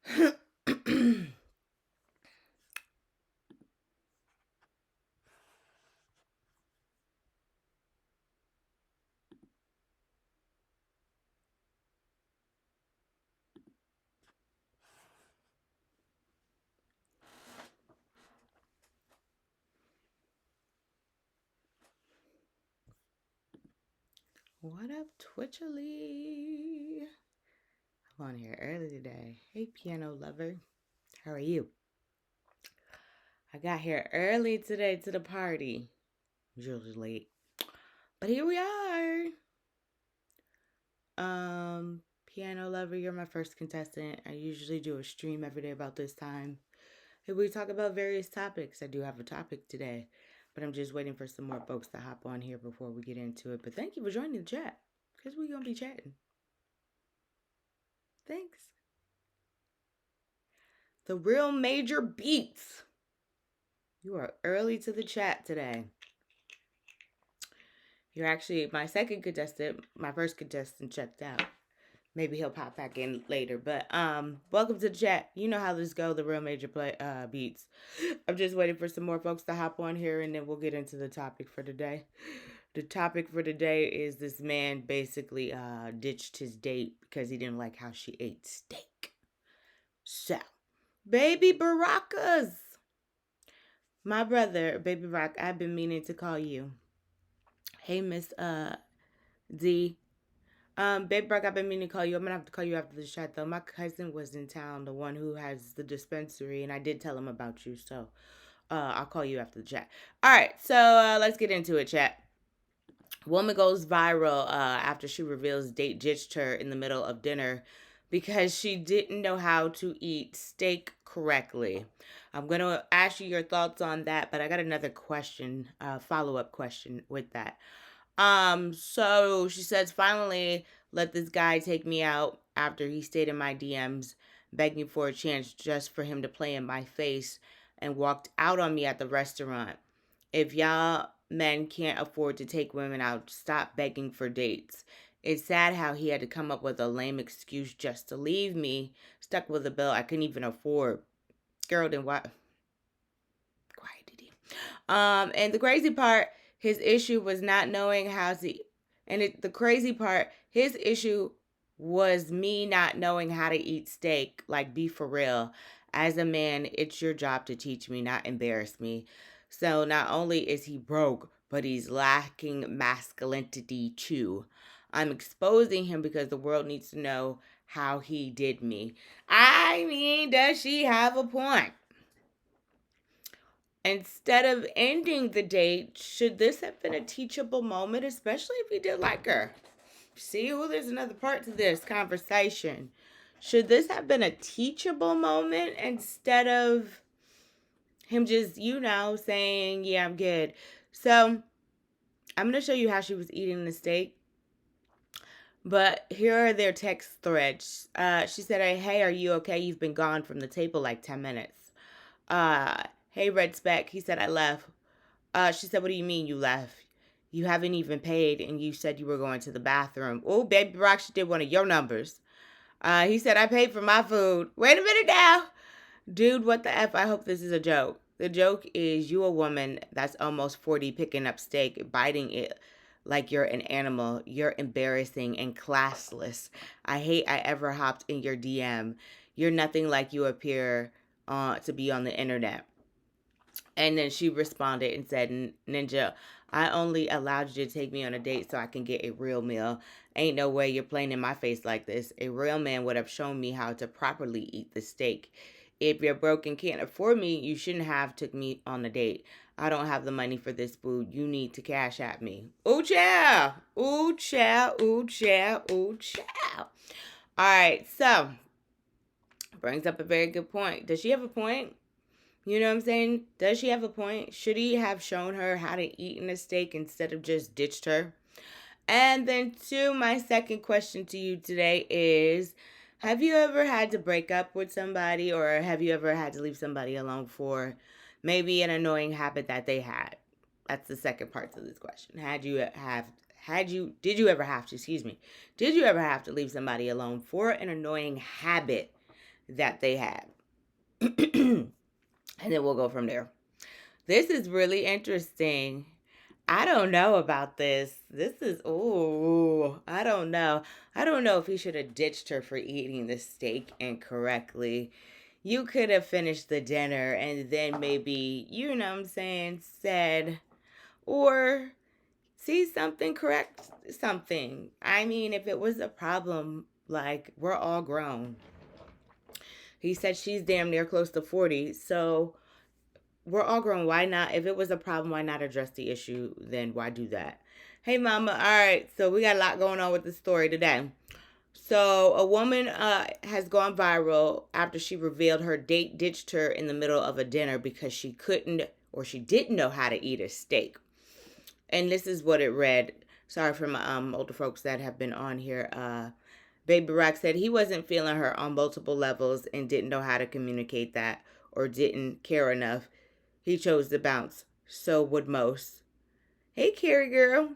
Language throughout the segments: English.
What up, Twitchily? I'm on here early today. Hey, piano lover. How are you? I got here early today to the party. Usually late. But here we are. Piano lover, you're my first contestant. I usually do a stream every day about this time. And we talk about various topics. I do have a topic today, but I'm just waiting for some more folks to hop on here before we get into it. But thank you for joining the chat, because we're going to be chatting. Thanks. The real major beats. You are early to the chat today. You're actually my second contestant. My first contestant checked out. Maybe he'll pop back in later. But welcome to the chat. You know how this go, the real major beats. I'm just waiting for some more folks to hop on here, and then we'll get into the topic for today. The topic for today is this man basically ditched his date because he didn't like how she ate steak. So, baby Baracas. My brother, Baby Rock, I've been meaning to call you. Hey, Miss D. Baby Rock, I've been meaning to call you. I'm gonna have to call you after the chat though. My cousin was in town, the one who has the dispensary, and I did tell him about you, so I'll call you after the chat. Alright, so let's get into it, chat. Woman goes viral after she reveals date ditched her in the middle of dinner because she didn't know how to eat steak correctly. I'm going to ask you your thoughts on that, but I got another question, follow-up question with that. So she says, finally, let this guy take me out after he stayed in my DMs, begging for a chance just for him to play in my face and walked out on me at the restaurant. If y'all men can't afford to take women out, stop begging for dates. It's sad how he had to come up with a lame excuse just to leave me, stuck with a bill I couldn't even afford. Girl, then what? Quiet, Didi. And the crazy part, his issue was not knowing how to. The crazy part, his issue was me not knowing how to eat steak. Like, be for real. As a man, it's your job to teach me, not embarrass me. So not only is he broke, but he's lacking masculinity too. I'm exposing him because the world needs to know how he did me. I mean, does she have a point? Instead of ending the date, should this have been a teachable moment, especially if he did like her? See, well, there's another part to this conversation. Should this have been a teachable moment instead of him just, saying, yeah, I'm good? So I'm going to show you how she was eating the steak. But here are their text threads. She said, hey, are you okay? You've been gone from the table like 10 minutes. Hey, Red Speck. He said, I left. She said, what do you mean you left? You haven't even paid, and you said you were going to the bathroom. Oh, Baby Rock, she did one of your numbers. He said, I paid for my food. Wait a minute now. Dude, what the F? I hope this is a joke. The joke is you a woman that's almost 40 picking up steak, biting it like you're an animal. You're embarrassing and classless. I hate I ever hopped in your DM. You're nothing like you appear to be on the internet. And then she responded and said, Ninja, I only allowed you to take me on a date so I can get a real meal. Ain't no way you're playing in my face like this. A real man would have shown me how to properly eat the steak. If you're broke and can't afford me, you shouldn't have took me on a date. I don't have the money for this food. You need to cash at me. Ooh, chow. Ooh, chow. Ooh, chow. Ooh, chow. All right, so brings up a very good point. Does she have a point? You know what I'm saying? Does she have a point? Should he have shown her how to eat in a steak instead of just ditched her? And then my second question to you today is, have you ever had to break up with somebody, or have you ever had to leave somebody alone for maybe an annoying habit that they had? That's the second part to this question. Did you ever have to leave somebody alone for an annoying habit that they had. And then we'll go from there. This is really interesting. I don't know about this. This is, ooh, I don't know. I don't know if he should have ditched her for eating the steak incorrectly. You could have finished the dinner and then maybe, you know what I'm saying, said, or see something, correct something. I mean, if it was a problem, like, we're all grown. He said she's damn near close to 40, so we're all grown. Why not? If it was a problem, why not address the issue? Then why do that? Hey, mama. All right. So we got a lot going on with the story today. So a woman has gone viral after she revealed her date ditched her in the middle of a dinner because she couldn't or she didn't know how to eat a steak. And this is what it read. Sorry for my older folks that have been on here. Baby Rock said he wasn't feeling her on multiple levels and didn't know how to communicate that or didn't care enough. He chose to bounce. So would most. Hey, Carrie girl.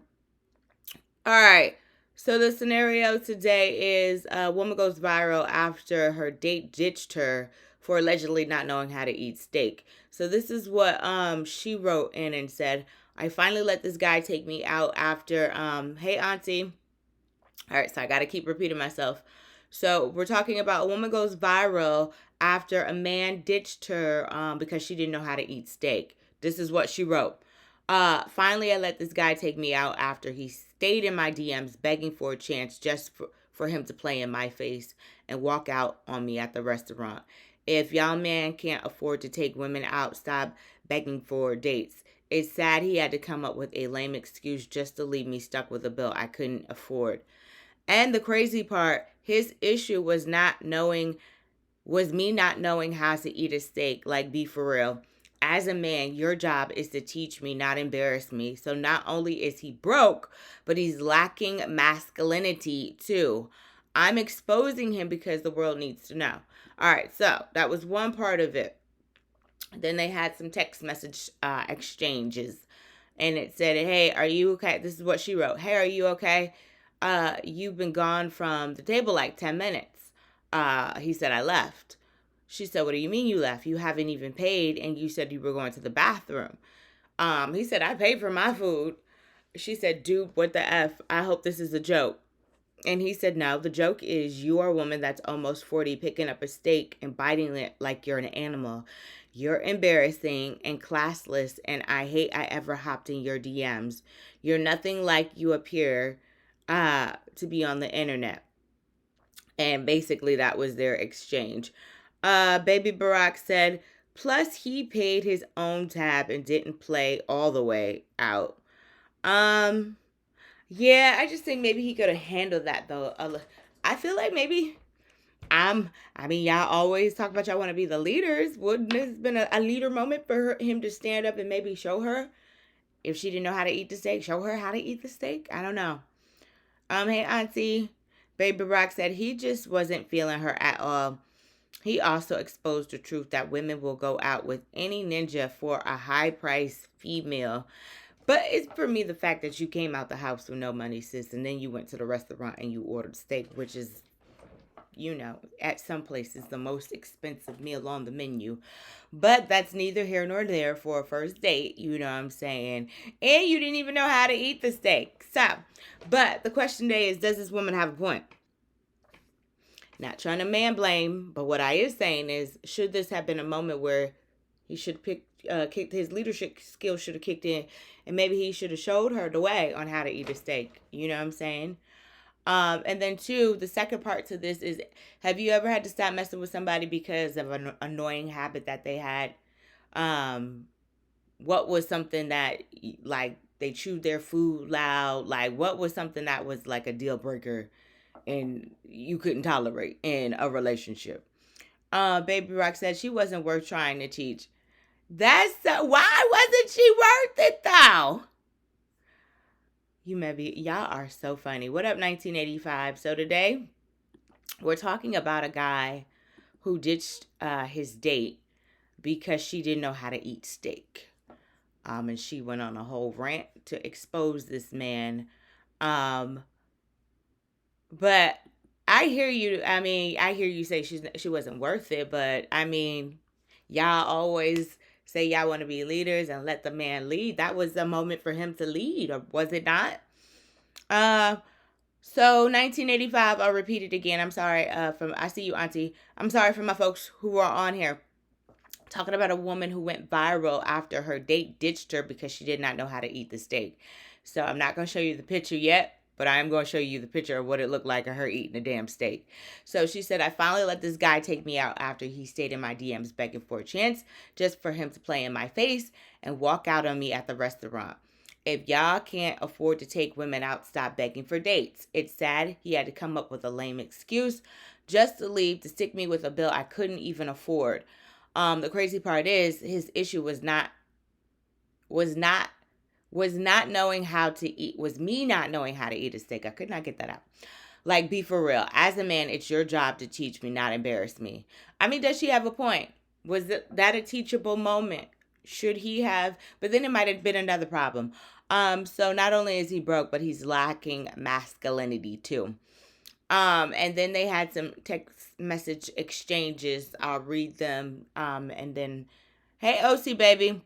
All right. So the scenario today is a woman goes viral after her date ditched her for allegedly not knowing how to eat steak. So this is what she wrote in and said, I finally let this guy take me out after hey auntie. All right, so I got to keep repeating myself. So we're talking about a woman goes viral after a man ditched her because she didn't know how to eat steak. This is what she wrote. Finally, I let this guy take me out after he stayed in my DMs begging for a chance just for him to play in my face and walk out on me at the restaurant. If y'all man can't afford to take women out, stop begging for dates. It's sad he had to come up with a lame excuse just to leave me stuck with a bill I couldn't afford. And the crazy part, his issue was me not knowing how to eat a steak. Like, be for real. As a man, your job is to teach me, not embarrass me. So not only is he broke, but he's lacking masculinity too. I'm exposing him because the world needs to know. All right, so that was one part of it. Then they had some text message exchanges. And it said, hey, are you okay? This is what she wrote. Hey, are you okay? You've been gone from the table like 10 minutes. He said, I left. She said, what do you mean you left? You haven't even paid and you said you were going to the bathroom. He said, I paid for my food. She said, dude, what the F? I hope this is a joke. And he said, no, the joke is you are a woman that's almost 40 picking up a steak and biting it like you're an animal. You're embarrassing and classless, and I hate I ever hopped in your DMs. You're nothing like you appear to be on the internet. And basically that was their exchange. Baby Barack said, plus he paid his own tab and didn't play all the way out. Yeah, I just think maybe he could have handled that though. I feel like maybe y'all always talk about y'all want to be the leaders. Wouldn't this have been a leader moment for him to stand up and maybe show her if she didn't know how to eat the steak, show her how to eat the steak? I don't know. Hey auntie, Baby Rock said he just wasn't feeling her at all. He also exposed the truth that women will go out with any ninja for a high price female. But it's for me the fact that you came out the house with no money, sis, and then you went to the restaurant and you ordered steak, which is, at some places the most expensive meal on the menu. But that's neither here nor there for a first date, you know what I'm saying? And you didn't even know how to eat the steak. So, but the question today is, does this woman have a point? Not trying to man blame, but what I is saying is, should this have been a moment where he should kicked his leadership skills should have kicked in, and maybe he should have showed her the way on how to eat a steak. You know what I'm saying? And then two, the second part to this is, have you ever had to stop messing with somebody because of an annoying habit that they had? What was something that, like, they chewed their food loud? Like, what was something that was like a deal breaker and you couldn't tolerate in a relationship? Baby Rock said she wasn't worth trying to teach. Why wasn't she worth it though? Y'all are so funny. What up, 1985? So today we're talking about a guy who ditched his date because she didn't know how to eat steak. And she went on a whole rant to expose this man. But I hear you. I mean, I hear you say she wasn't worth it, but I mean, y'all always say y'all want to be leaders and let the man lead. That was the moment for him to lead, or was it not? Uh, so 1985. I'll repeat it again. I'm sorry. From I see you, Auntie. I'm sorry for my folks who are on here talking about a woman who went viral after her date ditched her because she did not know how to eat the steak. So I'm not going to show you the picture yet, but I am going to show you the picture of what it looked like of her eating a damn steak. So she said, I finally let this guy take me out after he stayed in my DMs begging for a chance just for him to play in my face and walk out on me at the restaurant. If y'all can't afford to take women out, stop begging for dates. It's sad he had to come up with a lame excuse just to leave to stick me with a bill I couldn't even afford. The crazy part is his issue was not was not knowing how to eat, was me not knowing how to eat a steak. I could not get that out. Like, be for real. As a man, it's your job to teach me, not embarrass me. I mean, does she have a point? Was that a teachable moment? Should he have? But then it might have been another problem. So not only is he broke, but he's lacking masculinity too. And then they had some text message exchanges. I'll read them. And then, hey, OC baby.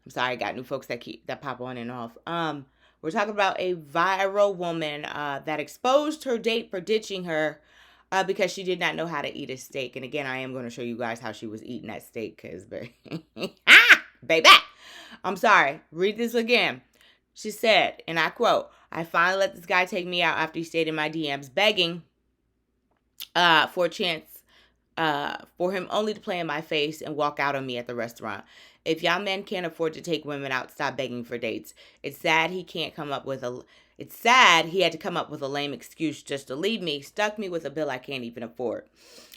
I'm sorry, I got new folks that pop on and off. We're talking about a viral woman that exposed her date for ditching her because she did not know how to eat a steak. And again, I am going to show you guys how she was eating that steak because, baby, I'm sorry. Read this again. She said, and I quote, I finally let this guy take me out after he stayed in my DMs begging for a chance for him only to play in my face and walk out on me at the restaurant. If y'all men can't afford to take women out, stop begging for dates. It's sad he had to come up with a lame excuse just to leave me, stuck me with a bill I can't even afford.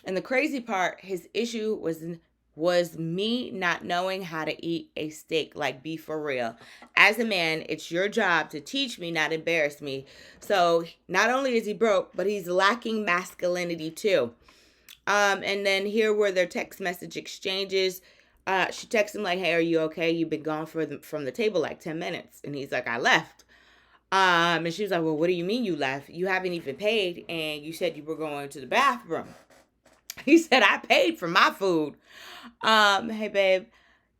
And the crazy part, his issue was me not knowing how to eat a steak. Like, be for real. As a man, it's your job to teach me, not embarrass me. So not only is he broke, but he's lacking masculinity too. And then here were their text message exchanges. She texted him like, hey, are you okay? You've been gone from the table like 10 minutes. And he's like, I left. And she was like, well, what do you mean you left? You haven't even paid. And you said you were going to the bathroom. He said, I paid for my food. Hey, babe.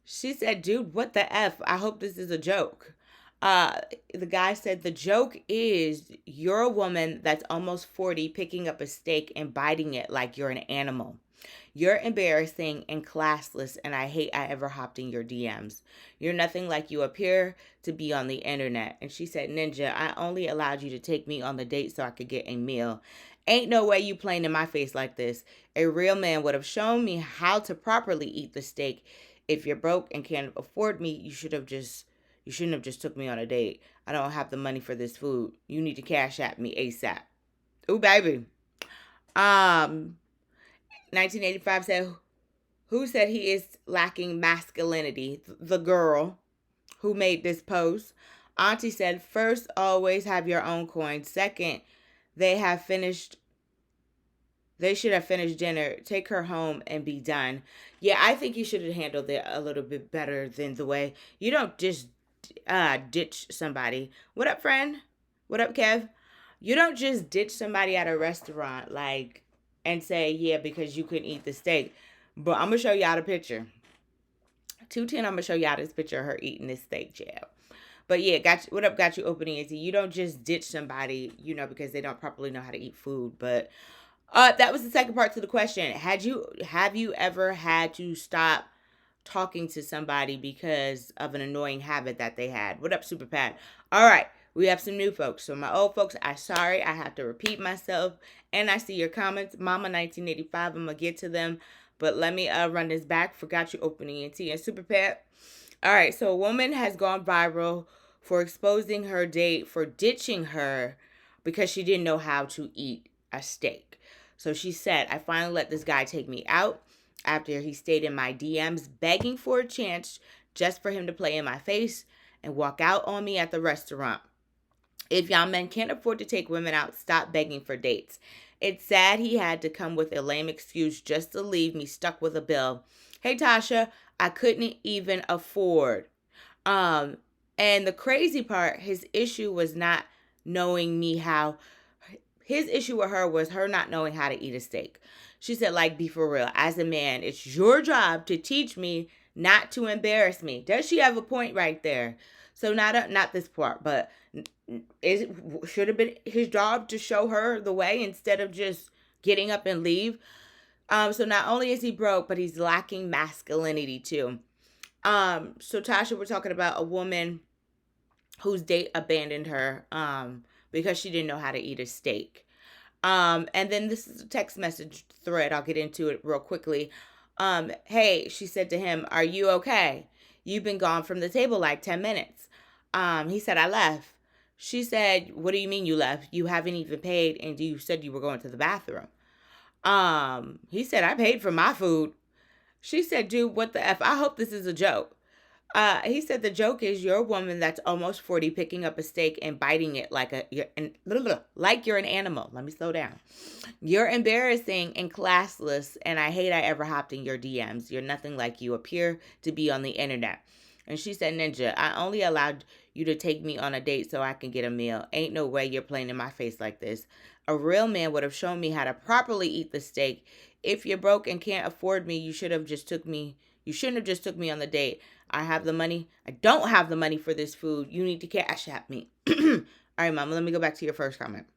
She said, dude, what the F? I hope this is a joke. The guy said, the joke is you're a woman that's almost 40 picking up a steak and biting it like you're an animal. You're embarrassing and classless, and I hate I ever hopped in your DMs. You're nothing like you appear to be on the internet. And she said, Ninja, I only allowed you to take me on the date so I could get a meal. Ain't no way you playing in my face like this. A real man would have shown me how to properly eat the steak. If you're broke and can't afford me, you shouldn't have just took me on a date. I don't have the money for this food. You need to cash at me ASAP. Ooh, baby. 1985 said, who said he is lacking masculinity? The girl who made this post. Auntie said, first, always have your own coin. Second, they should have finished dinner. Take her home and be done. Yeah, I think you should have handled it a little bit better than the way. You don't just ditch somebody. What up, friend? What up, Kev? You don't just ditch somebody at a restaurant, like, and say, yeah, because you couldn't eat the steak. But I'm going to show y'all the picture. 210, I'm going to show y'all this picture of her eating this steak, jab. But yeah, what up, got you opening it. You don't just ditch somebody, because they don't properly know how to eat food. But that was the second part to the question. Have you ever had to stop talking to somebody because of an annoying habit that they had? What up, Super Pat? All right. We have some new folks. So my old folks, I'm sorry. I have to repeat myself. And I see your comments. Mama 1985, I'm going to get to them. But let me run this back. Forgot you opening ENT and Super Pat. All right. So a woman has gone viral for exposing her date for ditching her because she didn't know how to eat a steak. So she said, I finally let this guy take me out after he stayed in my DMs begging for a chance just for him to play in my face and walk out on me at the restaurant. If y'all men can't afford to take women out, stop begging for dates. It's sad he had to come with a lame excuse just to leave me stuck with a bill. Hey, Tasha, I couldn't even afford. And the crazy part, his issue was not knowing me how. his issue with her was her not knowing how to eat a steak. She said, like, be for real. As a man, it's your job to teach me not to embarrass me. Does she have a point right there? So not this part, but it should have been his job to show her the way instead of just getting up and leave. So not only is he broke, but he's lacking masculinity too. So Tasha, we're talking about a woman whose date abandoned her because she didn't know how to eat a steak. And then this is a text message thread. I'll get into it real quickly. Hey, she said to him, "Are you okay? You've been gone from the table like 10 minutes." He said, "I left." She said, "What do you mean you left? You haven't even paid and you said you were going to the bathroom." He said, "I paid for my food." She said, "Dude, what the F? I hope this is a joke." He said the joke is you're a woman that's almost 40 picking up a steak and biting it like like you're an animal. Let me slow down. You're embarrassing and classless, and I hate I ever hopped in your DMs. You're nothing like you appear to be on the internet. And she said, "Ninja, I only allowed you to take me on a date so I can get a meal. Ain't no way you're playing in my face like this. A real man would have shown me how to properly eat the steak. If you're broke and can't afford me, you shouldn't have just took me on the date. I have the money. I don't have the money for this food. You need to cash at me." All right, Mama, let me go back to your first comment.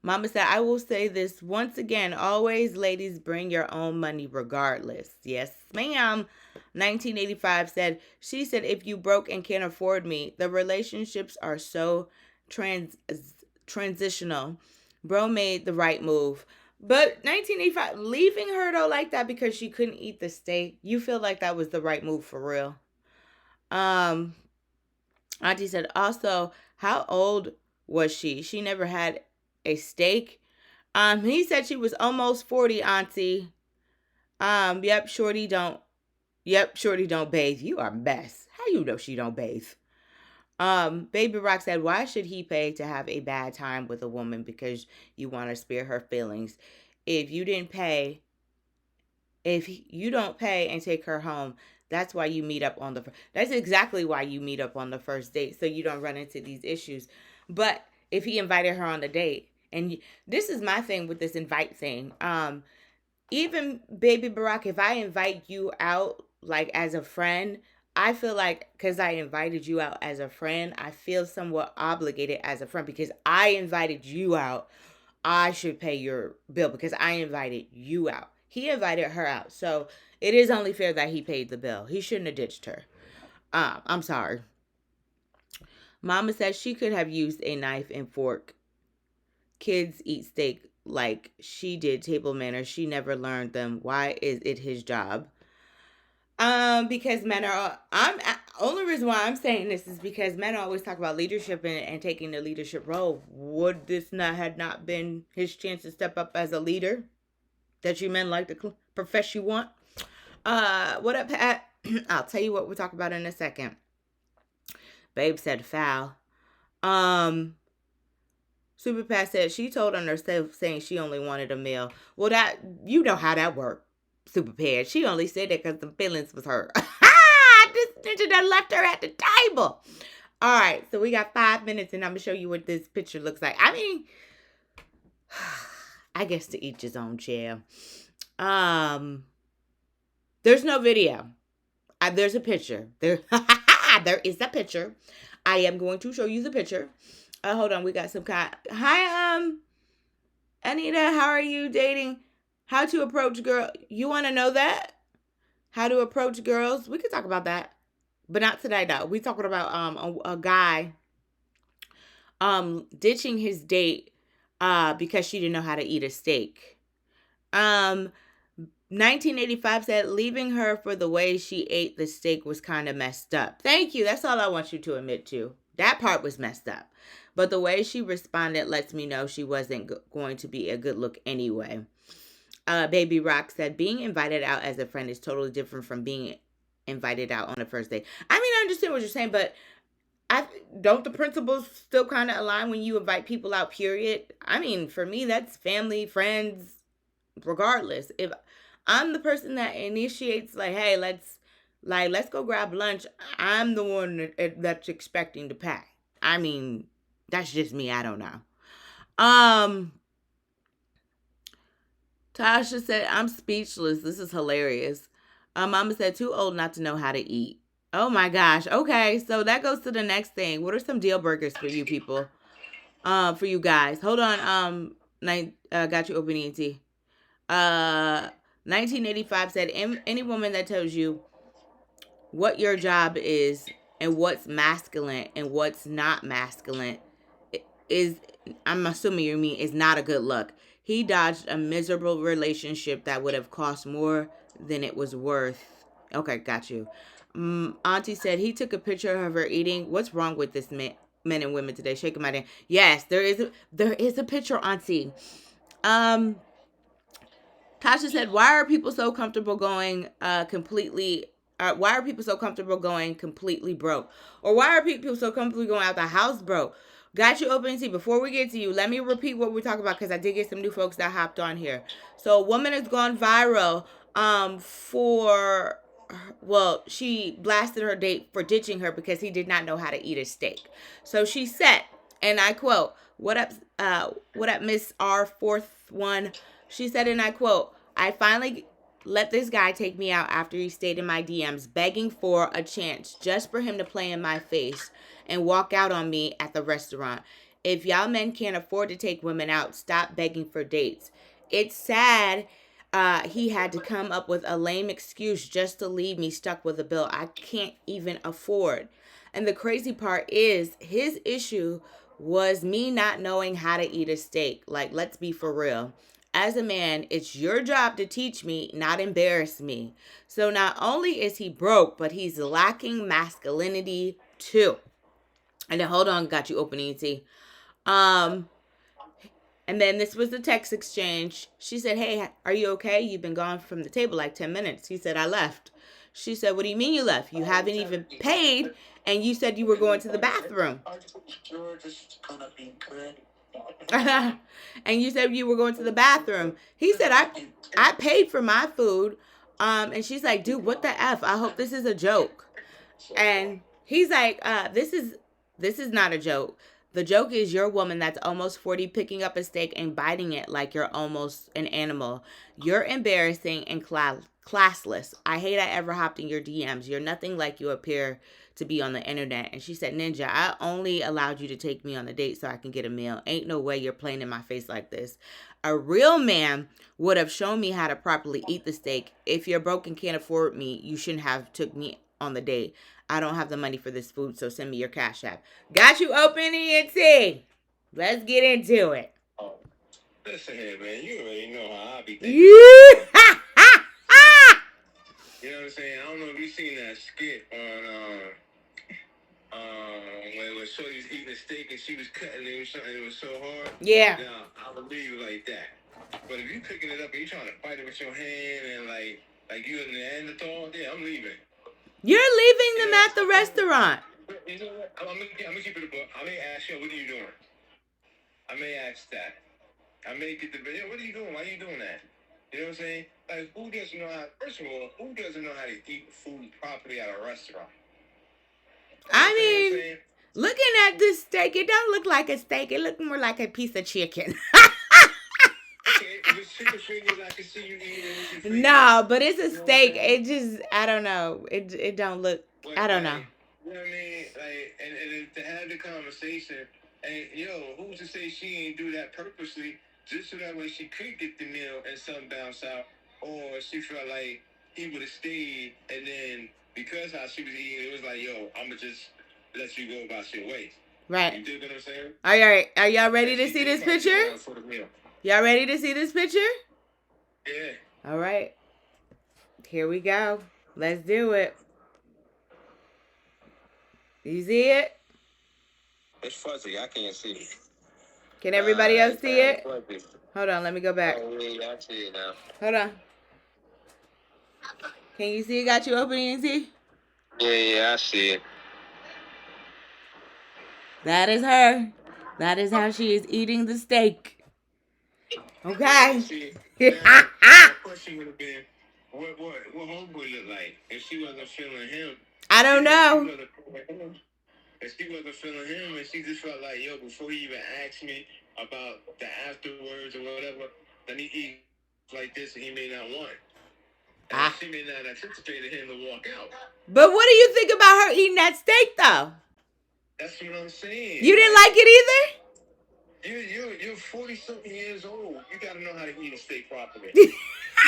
Mama said, "I will say this once again. Always, ladies, bring your own money regardless." Yes, ma'am. 1985 said, she said, "If you broke and can't afford me, the relationships are so transitional. Bro made the right move." But 1985, leaving her though like that because she couldn't eat the steak, you feel like that was the right move for real. Auntie said, also, how old was she? She never had a steak. He said she was almost 40, Auntie. Yep, shorty don't bathe. You are a mess. How you know she don't bathe? Baby Rock said, why should he pay to have a bad time with a woman because you want to spare her feelings? If you don't pay and take her home, that's why you meet up on that's exactly why you meet up on the first date, so you don't run into these issues. But if he invited her on a date, and this is my thing with this invite thing, even Baby Barack, if I invite you out like as a friend, I feel like because I invited you out as a friend, I feel somewhat obligated as a friend because I invited you out. I should pay your bill because I invited you out. He invited her out. So it is only fair that he paid the bill. He shouldn't have ditched her. I'm sorry. Mama says she could have used a knife and fork. Kids eat steak like she did table manners. She never learned them. Why is it his job? Because men are, only reason why I'm saying this is because men always talk about leadership and taking the leadership role. Would this not been his chance to step up as a leader that you men like to profess you want? What up, Pat? I'll tell you what we'll talk about in a second. Babe said foul. Super Pat said she told on herself saying she only wanted a meal. Well, that, you know how that worked. Super Pat. She only said that because the feelings was hurt. This ninja done left her at the table. All right, so we got 5 minutes, and I'm gonna show you what this picture looks like. I mean, I guess to each his own chair. There's no video. There's a picture. There is a picture. I am going to show you the picture. Hold on, we got some kind. Hi, Anita, how are you dating? How to approach girl? You want to know that? How to approach girls? We could talk about that, but not today. Though we talking about a guy ditching his date because she didn't know how to eat a steak. 1985 said leaving her for the way she ate the steak was kind of messed up. Thank you. That's all I want you to admit to. That part was messed up. But the way she responded lets me know she wasn't going to be a good look anyway. Baby Rock said, being invited out as a friend is totally different from being invited out on a first date. I mean, I understand what you're saying, but don't the principles still kind of align when you invite people out, period? I mean, for me, that's family, friends, regardless. If I'm the person that initiates, like, hey, let's go grab lunch, I'm the one that's expecting to pay. I mean, that's just me. I don't know. Um, Tasha said, I'm speechless. This is hilarious. Mama said, too old not to know how to eat. Oh my gosh. Okay, so that goes to the next thing. What are some deal breakers for you people? For you guys. Hold on. Got you open ENT. 1985 said, any woman that tells you what your job is and what's masculine and what's not masculine is, I'm assuming you mean, is not a good look. He dodged a miserable relationship that would have cost more than it was worth. Okay, got you. Auntie said he took a picture of her eating. What's wrong with this men and women today? Shaking my head. Yes, there is a picture, Auntie. Um, Tasha said, "Why are people so comfortable going completely? Why are people so comfortable going completely broke? Or why are people so comfortable going out the house broke?" Got you open see. Before we get to you, let me repeat what we're talking about because I did get some new folks that hopped on here. So, a woman has gone viral for, well, she blasted her date for ditching her because he did not know how to eat a steak. So she said, and I quote, what up, Miss R fourth one?" She said, and I quote, "I finally let this guy take me out after he stayed in my DMs, begging for a chance just for him to play in my face and walk out on me at the restaurant. If y'all men can't afford to take women out, stop begging for dates. It's sad he had to come up with a lame excuse just to leave me stuck with a bill I can't even afford. And the crazy part is his issue was me not knowing how to eat a steak. Like, let's be for real. As a man, it's your job to teach me, not embarrass me. So not only is he broke, but he's lacking masculinity too." And then hold on, got you open ET. Um, and then this was the text exchange. She said, "Hey, are you okay? You've been gone from the table like 10 minutes. He said, "I left." She said, "What do you mean you left? You haven't even paid, and you said you were going to the bathroom." And you said you were going to the bathroom. He said, I paid for my food. And she's like, "Dude, what the F? I hope this is a joke." And he's like, this is not a joke. The joke is your woman that's almost 40 picking up a steak and biting it like you're almost an animal. You're embarrassing and classless. I hate I ever hopped in your DMs. You're nothing like you appear to be on the internet." And she said, "Ninja, I only allowed you to take me on a date so I can get a meal. Ain't no way you're playing in my face like this. A real man would have shown me how to properly eat the steak. If you're broke and can't afford me, you shouldn't have took me on the date. I don't have the money for this food, so send me your Cash App." Got you open, ENT. Let's get into it. Oh, listen here, man. You already know how I be thinking. Yeah. You know what I'm saying? I don't know if you seen that skit on when Shorty was eating a steak and she was cutting it and it was so hard. Yeah. Now, I would leave it like that. But if you picking it up and you trying to fight it with your hand and like you in the Neanderthal, yeah, I'm leaving. You're leaving them at the restaurant. You know what? I'm gonna keep it a book. I may ask you, what are you doing? I may ask that. I may get the video. What are you doing? Why are you doing that? You know what I'm saying? Like, who doesn't know how? First of all, who doesn't know how to eat food properly at a restaurant? I mean, looking at this steak, it don't look like a steak. It looks more like a piece of chicken. No, but it's a steak. It just, I don't know. It don't look. I don't know. You know what I mean? Like, and to have the conversation, and who's to say she ain't do that purposely, just so that way she could get the meal and something bounce out, or she felt like he would have stayed, and then because how she was eating, it was like, yo, I'ma just let you go about your way. Right. You dig what I'm saying? All right. Are y'all ready to see this picture? Y'all ready to see this picture? Yeah. All right. Here we go. Let's do it. You see it? It's fuzzy. I can't see it. Can everybody else see it? Hold on. Let me go back. Oh, yeah, I see it now. Hold on. Can you see it? Got you open, ENT? Yeah, I see it. That is her. That is how she is eating the steak. Okay. The question would have been, what homeboy look like if she wasn't feeling him? I don't know. If she wasn't feeling him and she just felt like, yo, before he even asked me about the afterwards or whatever. Let me eat like this, and he may not want. And Ah. she may not anticipate him to walk out. But what do you think about her eating that steak, though? That's what I'm saying. You didn't like it either? You're 40 something years old. You gotta know how to eat a steak properly. You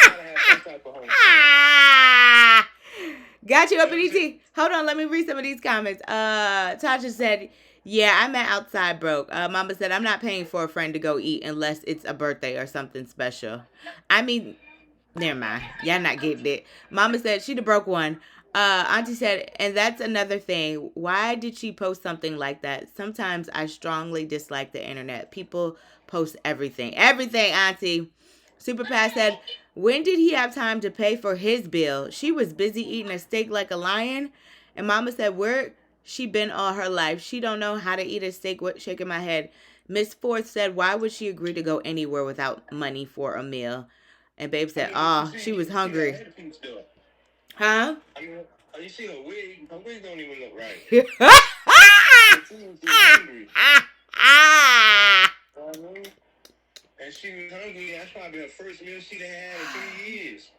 gotta have some type of home training. Got you up in ET. Hold on, let me read some of these comments. Tasha said, yeah, I'm at outside broke. Mama said, I'm not paying for a friend to go eat unless it's a birthday or something special. I mean, never mind. Y'all not getting it. Mama said she the broke one. Auntie said, and that's another thing. Why did she post something like that? Sometimes I strongly dislike the internet. People post everything. Everything, Auntie. Super Pass said, when did he have time to pay for his bill? She was busy eating a steak like a lion. And Mama said, where she been all her life? She don't know how to eat a steak. Shaking my head. Miss Forth said, why would she agree to go anywhere without money for a meal? And Babe said, she was hungry. Huh? You see her wig? Her wig don't even look right. And she was hungry. That's probably her first meal she'd had in 3 years.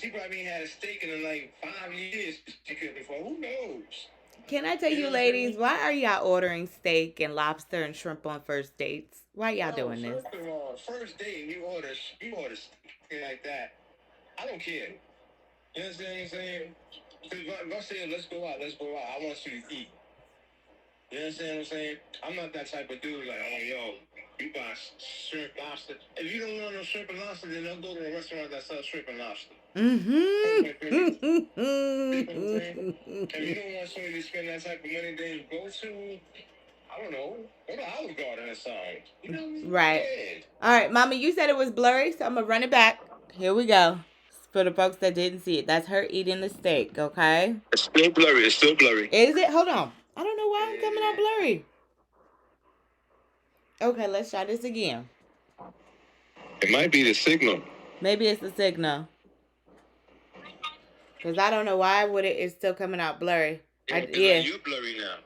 She probably had a steak in like 5 years she couldn't afford. Who knows? Can I tell you, ladies, why are y'all ordering steak and lobster and shrimp on first dates? Why y'all doing this? First of all, first date, you order steak like that. I don't care. You understand what I'm saying? If I say, let's go out, I want you to eat. You understand what I'm saying? I'm not that type of dude like, oh, yo, you buy shrimp, lobster. If you don't want no shrimp and lobster, then don't go to a restaurant that sells shrimp and lobster. Mm-hmm. You know what I'm saying? If you don't want somebody to spend that type of money, then go to, I don't know, go to Olive Garden or something. You know what I mean? Right. Yeah. All right, Mama, you said it was blurry, so I'm going to run it back. Here we go. For the folks that didn't see it. That's her eating the steak, okay? It's still blurry. Is it? Hold on. I don't know why I'm coming out blurry. Okay, let's try this again. It might be the signal. Maybe it's the signal. Because I don't know why it's still coming out blurry. Yeah. You're blurry now.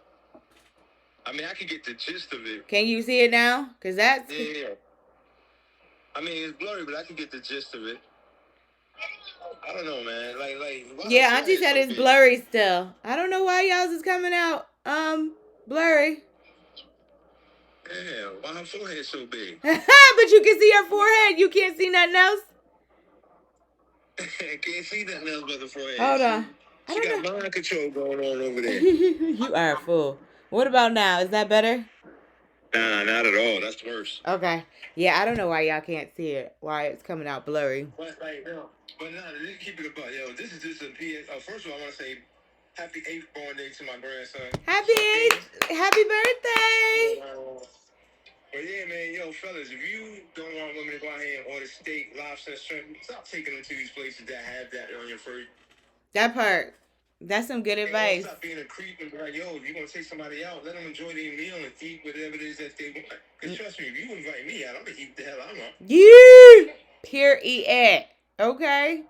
I mean, I can get the gist of it. Can you see it now? Because that's... Yeah. I mean, it's blurry, but I can get the gist of it. I don't know, man. Yeah, Auntie said it's blurry still. I don't know why y'all's is coming out blurry. Yeah, why her forehead so big? But you can see her forehead. You can't see nothing else. Can't see nothing else but the forehead. Hold on. She got mind control going on over there. You are a fool. What about now? Is that better? Nah, not at all. That's worse. Okay. Yeah, I don't know why y'all can't see it. Why it's coming out blurry. But let's keep it about, yo, this is just a PS. First of all, I want to say happy 8th born day to my grandson. Happy birthday! But yeah, man, yo, fellas, if you don't want women to go out here and order steak, lobster, shrimp, stop taking them to these places that have that on your first. That part. That's some good advice. Stop being a creep and be like, yo, if you're going to take somebody out, let them enjoy their meal and eat whatever it is that they want. Because trust me, if you invite me out, I'm going to eat the hell I want. Yeah. Period. Okay?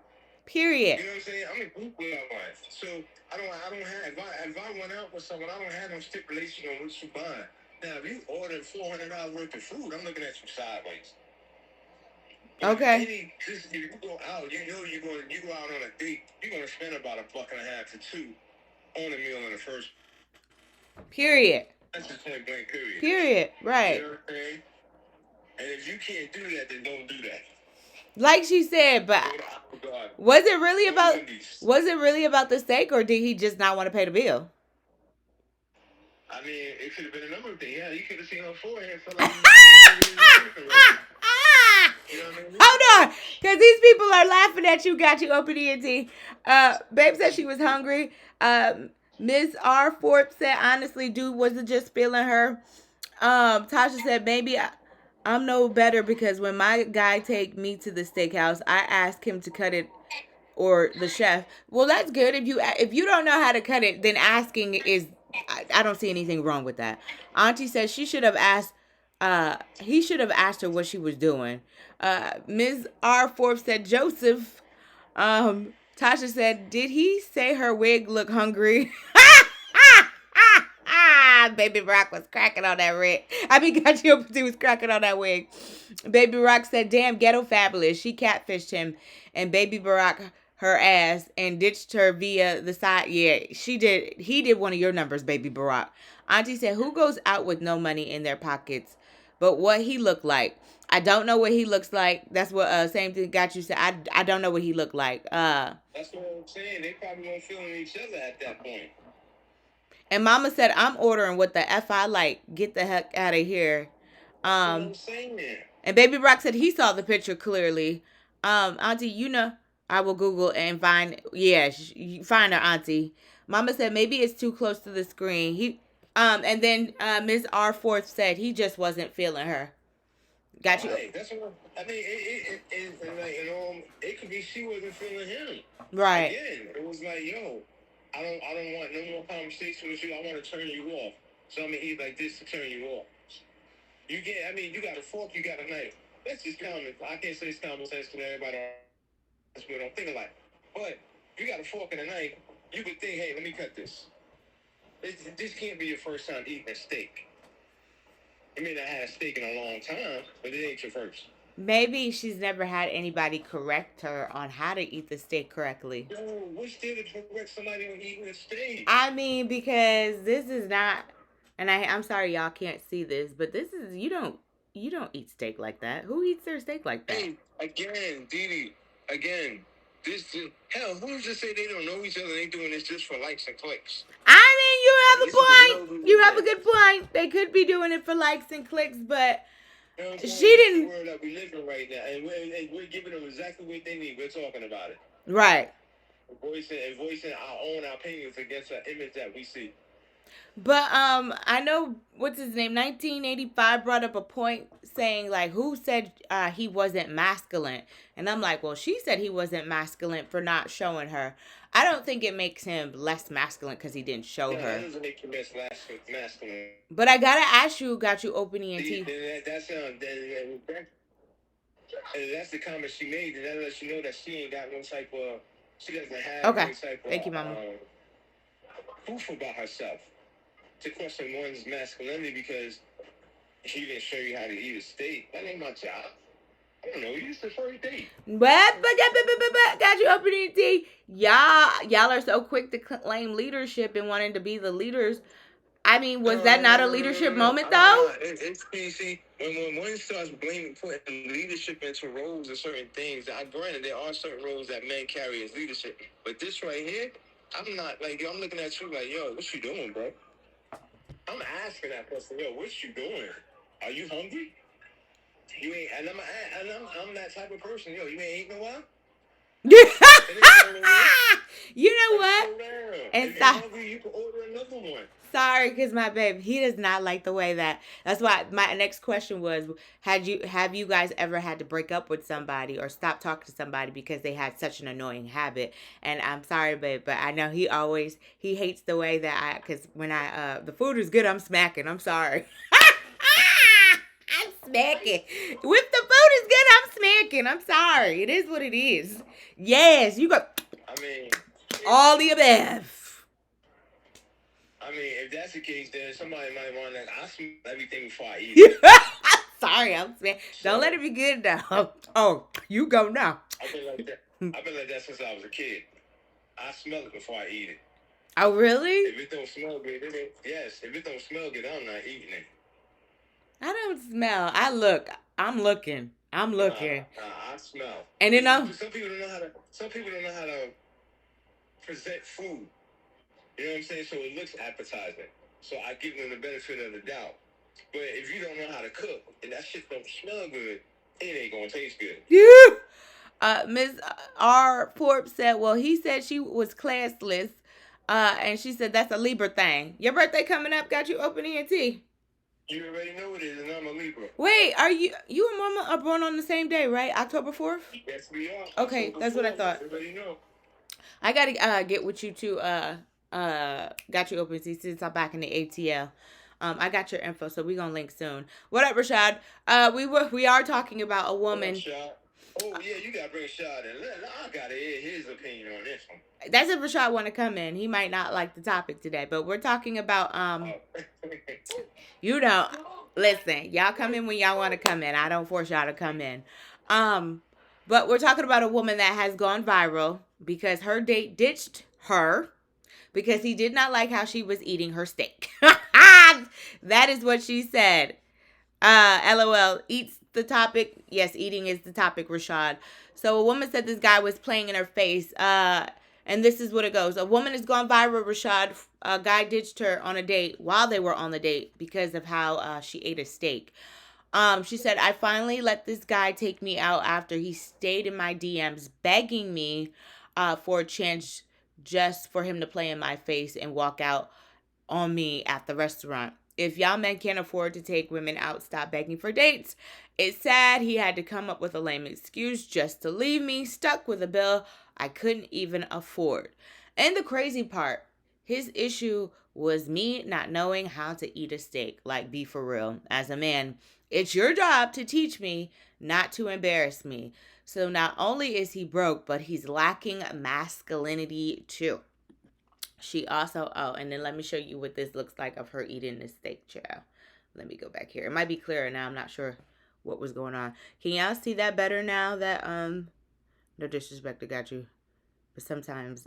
Period. You know what I'm saying? I'm a group with my wife. So I don't have, if I went out with someone, I don't have no stipulation on what you buy. Now, if you order $400 worth of food, I'm looking at you sideways. Okay. If you go out, you know you go out on a date, you're going to spend about $1.50 to $2 on a meal in the first. Period. That's just point blank period. Period. Right. You know what I'm saying? And if you can't do that, then don't do that. Like she said, but was it really about the steak, or did he just not want to pay the bill? I mean, it could have been a number of things. Yeah, you could have seen her forehead. Hold on, because these people are laughing at you. Got you open ENT. Babe said she was hungry. Ms. R. Forbes said, honestly, dude wasn't just feeling her. Tasha said, maybe I'm no better because when my guy take me to the steakhouse, I ask him to cut it, or the chef. Well, that's good. If you don't know how to cut it, then asking is, I don't see anything wrong with that. Auntie says he should have asked her what she was doing. Ms. R. Forbes said, Joseph. Tasha said, did he say her wig look hungry? Baby Rock was cracking on that wig. I mean, got you up. He was cracking on that wig. Baby Rock said, "Damn, ghetto fabulous. She catfished him, and Baby Barack her ass and ditched her via the side. Yeah, she did. He did one of your numbers, Baby Barack." Auntie said, "Who goes out with no money in their pockets? But what he looked like? I don't know what he looks like. That's what same thing got you said. I don't know what he looked like. That's what I'm saying. They probably weren't feeling each other at that point. And Mama said, I'm ordering what the F I like. Get the heck out of here. That's what I'm saying. And Baby Rock said he saw the picture clearly. Auntie, you know, I will Google and find. Yeah, find her, Auntie. Mama said maybe it's too close to the screen. And then Miss R Fourth said he just wasn't feeling her. Got you. Right. That's what I mean. It could be she wasn't feeling him. Right. Again, it was like, yo, I don't want no more conversation with you. I want to turn you off. So I'm gonna eat like this to turn you off. You got a fork, you got a knife. That's just common. I can't say it's common sense because everybody don't think alike. But you got a fork and a knife, you could think, hey, let me cut this. This can't be your first time eating a steak. You may not have a steak in a long time, but it ain't your first. Maybe she's never had anybody correct her on how to eat the steak correctly. Yo, what's there to correct somebody on eating a steak? I mean, because this is not, and I'm sorry y'all can't see this, but this is you don't eat steak like that. Who eats their steak like that? Hey, again, Didi, hell, who's to say they don't know each other and they doing this just for likes and clicks? I mean, you have a point. You have a good point. They could be doing it for likes and clicks, but she didn't. That's the world that we live in right now, and we're giving them exactly what they need. We're talking about it. Right. Voicing our own opinions against the image that we see. But I know what's his name. 1985 brought up a point saying like, who said he wasn't masculine? And I'm like, well, she said he wasn't masculine for not showing her. I don't think it makes him less masculine because he didn't show her. That doesn't make him less masculine. But I gotta ask you, got you open ENT? That's the comment she made, and that lets you know that she ain't got no type of. She doesn't have any type of. Thank you, Mama. Proof about herself to question one's masculinity because he didn't show you how to eat a steak. That ain't my job. I don't know. You just the first date. But got you open ENT. Y'all are so quick to claim leadership and wanting to be the leaders. I mean, was that not a leadership moment, though? It's easy. When one starts putting leadership into roles and certain things, granted, there are certain roles that men carry as leadership. But this right here, I'm not, like, yo, I'm looking at you like, yo, what you doing, bro? I'm asking that person, yo, what you doing? Are you hungry? You ain't, and I'm that type of person, yo, you ain't eating a while? You know what? And if you're hungry, you can order another one. Sorry, because my babe, he does not like the way that's why my next question was, have you guys ever had to break up with somebody or stop talking to somebody because they had such an annoying habit? And I'm sorry, babe, but I know he hates the way that because when the food is good, I'm smacking. I'm sorry. I'm smacking. If the food is good, I'm smacking. I'm sorry. It is what it is. Yes, you got. I mean, all the above. I mean, if that's the case, then somebody might want to. I smell everything before I eat it. I'm sorry, I'm smacking. Don't let it be good though. Oh, you go now. I've been like that since I was a kid. I smell it before I eat it. Oh, really? If it don't smell good, yes. If it don't smell good, I'm not eating it. I don't smell. I look. I'm looking. I smell. And then some people don't know how to present food. You know what I'm saying? So it looks appetizing. So I give them the benefit of the doubt. But if you don't know how to cook and that shit don't smell good, it ain't gonna taste good. Yeah. Miss R. Forbes said, well, he said she was classless. And she said that's a Libra thing. Your birthday coming up, got you open ENT. You already know what it is, and I'm a Libra. Wait, are you and Mama are born on the same day, right? October 4th? Yes, we are. Okay, October that's 4th, what I thought. Everybody know. I gotta get with you too. Got you open since I'm back in the ATL. I got your info, so we gonna link soon. What up, Rashad? We are talking about a woman. Oh yeah, you gotta bring Shad in. I gotta hear his opinion on this one. That's if Rashad want to come in. He might not like the topic today, but we're talking about Oh. you know, listen, y'all come in when y'all want to come in. I don't force y'all to come in. Um, but we're talking about a woman that has gone viral because her date ditched her because he did not like how she was eating her steak. That is what she said. LOL. Eats the topic. Yes, eating is the topic, Rashad. So a woman said this guy was playing in her face. And this is what it goes. A woman has gone viral, Rashad. A guy ditched her on a date while they were on the date because of how she ate a steak. She said, I finally let this guy take me out after he stayed in my DMs begging me for a chance just for him to play in my face and walk out on me at the restaurant. If y'all men can't afford to take women out, stop begging for dates. It's sad he had to come up with a lame excuse just to leave me stuck with a bill I couldn't even afford. And the crazy part, his issue was me not knowing how to eat a steak. Like, be for real. As a man, it's your job to teach me, not to embarrass me. So not only is he broke, but he's lacking masculinity too. She also, oh, and then let me show you what this looks like of her eating this steak, child. Let me go back here. It might be clearer now. I'm not sure what was going on. Can y'all see that better now that, no disrespect, I got you. But sometimes,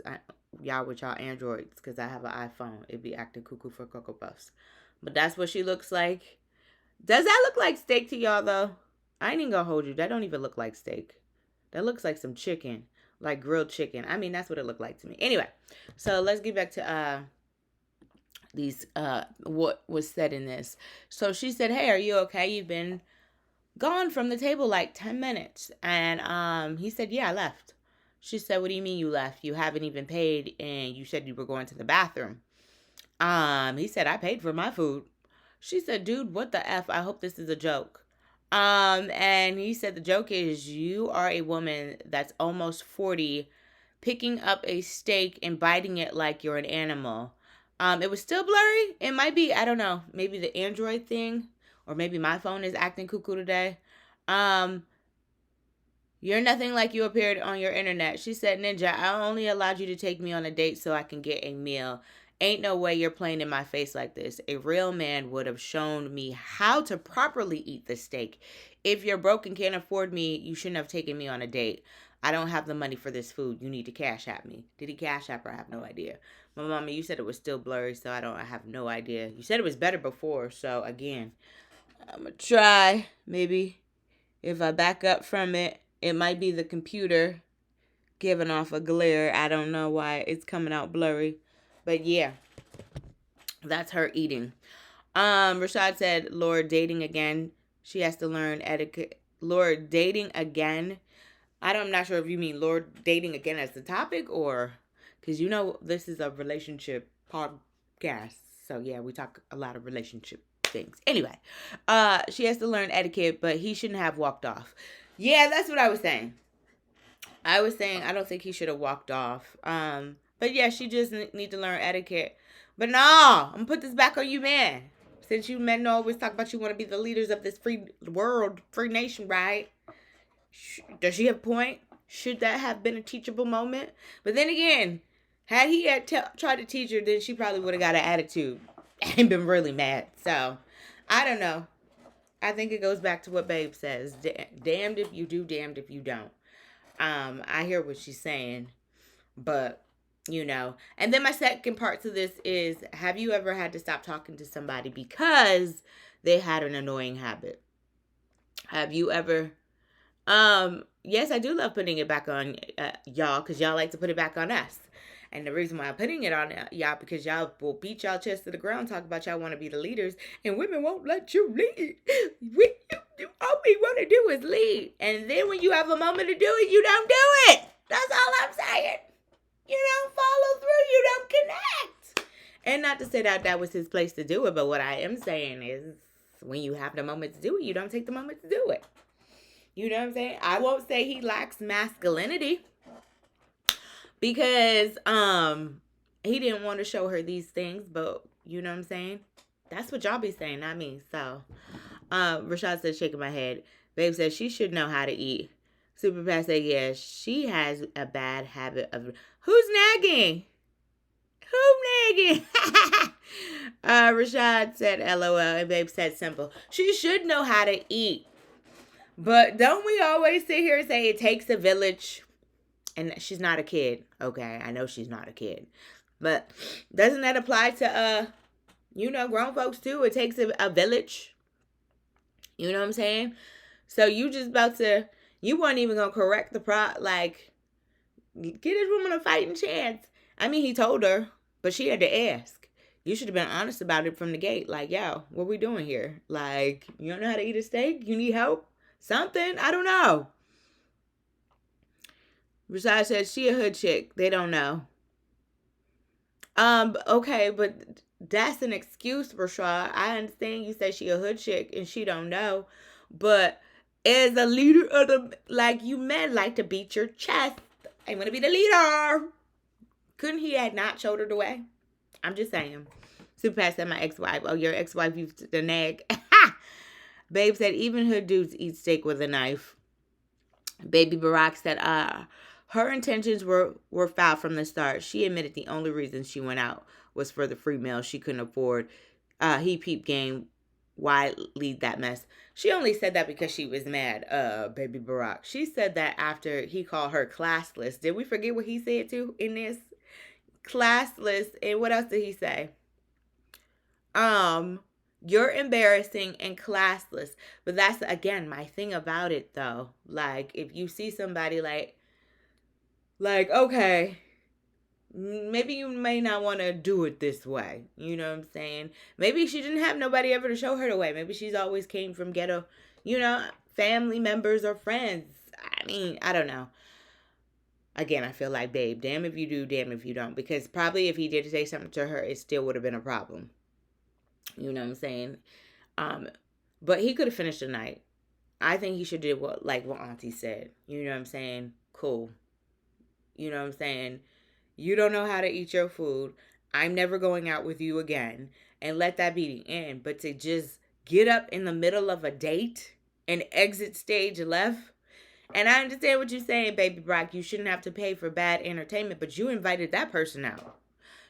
y'all with y'all Androids, because I have an iPhone, it be acting cuckoo for Cocoa Puffs. But that's what she looks like. Does that look like steak to y'all, though? I ain't even gonna hold you. That don't even look like steak. That looks like some chicken, like grilled chicken. I mean, that's what it looked like to me. Anyway, so let's get back to these what was said in this. So she said, "Hey, are you okay? You've been gone from the table like 10 minutes." And he said, "Yeah, I left." She said, "What do you mean you left? You haven't even paid and you said you were going to the bathroom." He said, "I paid for my food." She said, "Dude, what the F? I hope this is a joke." And he said the joke is you are a woman that's almost 40 picking up a steak and biting it like you're an animal. It was still blurry. It might be, I don't know, maybe the Android thing, or maybe my phone is acting cuckoo today. Um, you're nothing like you appeared on your internet. She said, Ninja, I only allowed you to take me on a date so I can get a meal. Ain't no way you're playing in my face like this. A real man would have shown me how to properly eat the steak. If you're broke and can't afford me, you shouldn't have taken me on a date. I don't have the money for this food. You need to cash at me. Did he cash app her? I have no idea. My mama, you said it was still blurry, so I have no idea. You said it was better before, so again, I'm gonna try. Maybe if I back up from it, it might be the computer giving off a glare. I don't know why it's coming out blurry. But yeah, that's her eating. Rashad said, Lord, dating again. She has to learn etiquette. Lord, dating again. I'm not sure if you mean Lord dating again as the topic or because you know this is a relationship podcast. So yeah, we talk a lot of relationship things. Anyway, she has to learn etiquette, but he shouldn't have walked off. Yeah, that's what I was saying. I was saying I don't think he should have walked off. But yeah, she just need to learn etiquette. But no, I'm gonna put this back on you, man. Since you men always talk about you want to be the leaders of this free world, free nation, right? Does she have a point? Should that have been a teachable moment? But then again, had he had tried to teach her, then she probably would have got an attitude and been really mad. So, I don't know. I think it goes back to what Babe says. Damned if you do, damned if you don't. I hear what she's saying, but you know. And then my second part to this is, have you ever had to stop talking to somebody because they had an annoying habit? Have you ever yes, I do love putting it back on y'all because y'all like to put it back on us. And the reason why I'm putting it on y'all because y'all will beat y'all chest to the ground, talk about y'all want to be the leaders, and women won't let you lead. All we want to do is lead. And then when you have a moment to do it, you don't do it. That's all I'm saying. You don't follow through. You don't connect. And not to say that that was his place to do it, but what I am saying is when you have the moment to do it, you don't take the moment to do it. You know what I'm saying? I won't say he lacks masculinity because he didn't want to show her these things, but you know what I'm saying? That's what y'all be saying, not me. So Rashad said, shaking my head. Babe said she should know how to eat. Super Pat said, yeah, she has a bad habit of... Who's nagging? Who nagging? Rashad said, LOL, and Babe said, simple. She should know how to eat. But don't we always sit here and say it takes a village? And she's not a kid. Okay, I know she's not a kid. But doesn't that apply to, grown folks too? It takes a village. You know what I'm saying? So you just about to... You weren't even going to correct the like, get this woman a fighting chance. I mean, he told her, but she had to ask. You should have been honest about it from the gate. Like, yo, what we doing here? Like, you don't know how to eat a steak? You need help? Something? I don't know. Rashad said she a hood chick. They don't know. Okay, but that's an excuse, Rashad. I understand you say she a hood chick and she don't know. But as a leader of the, like, you men like to beat your chest. I want to be the leader. Couldn't he have not shouldered away? I'm just saying. Super Pat said, my ex-wife. Oh, your ex-wife used to nag. Babe said, even hood dudes eat steak with a knife. Baby Barack said, her intentions were foul from the start. She admitted the only reason she went out was for the free meal she couldn't afford. He peep game. Why lead that mess? She only said that because she was mad, Baby Barack. She said that after he called her classless. Did we forget what he said too in this? Classless. And what else did he say? You're embarrassing and classless. But that's, again, my thing about it, though. Like, if you see somebody like, okay, maybe you may not want to do it this way. You know what I'm saying? Maybe she didn't have nobody ever to show her the way. Maybe she's always came from ghetto, family members or friends. I mean, I don't know. Again, I feel like, babe, damn if you do, damn if you don't. Because probably if he did say something to her, it still would have been a problem. You know what I'm saying? But he could have finished the night. I think he should do what Auntie said. You know what I'm saying? Cool. You know what I'm saying? You don't know how to eat your food. I'm never going out with you again. And let that be the end. But to just get up in the middle of a date and exit stage left. And I understand what you're saying, Baby Brock. You shouldn't have to pay for bad entertainment. But you invited that person out.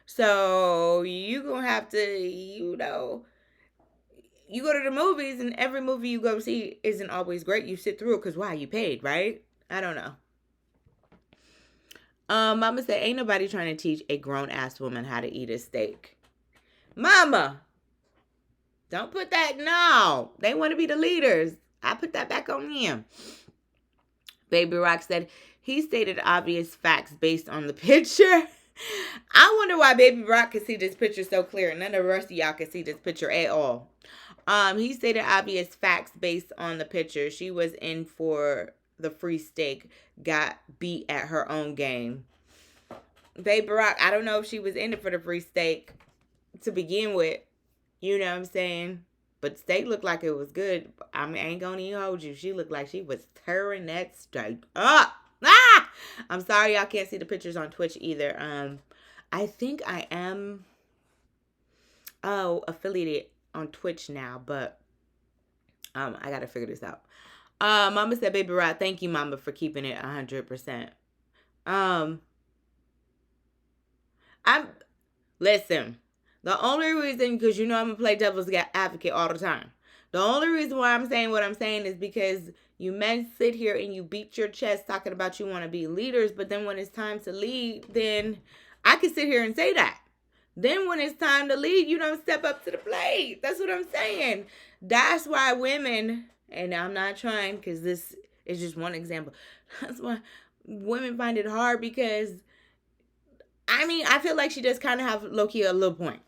So you going to have to, you go to the movies and every movie you go see isn't always great. You sit through it because why? You paid, right? I don't know. Mama said, ain't nobody trying to teach a grown-ass woman how to eat a steak. Mama, don't put that, no. They want to be the leaders. I put that back on him. Baby Rock said, he stated obvious facts based on the picture. I wonder why Baby Rock can see this picture so clear and none of the rest of y'all can see this picture at all. He stated obvious facts based on the picture. She was in for the free steak, got beat at her own game. Baby Rock, I don't know if she was in it for the free steak to begin with. You know what I'm saying? But the steak looked like it was good. I mean, I ain't gonna even hold you. She looked like she was tearing that steak up. Ah! I'm sorry y'all can't see the pictures on Twitch either. I think I am affiliated on Twitch now, but I gotta figure this out. Mama said, Baby Rock, thank you, Mama, for keeping it 100%. Listen, the only reason, because I'm going to play devil's advocate all the time. The only reason why I'm saying what I'm saying is because you men sit here and you beat your chest talking about you want to be leaders, but then when it's time to lead, then I can sit here and say that. Then when it's time to lead, you don't step up to the plate. That's what I'm saying. That's why women, and I'm not trying because this is just one example. That's why women find it hard because, I feel like she does kind of have low-key a little point.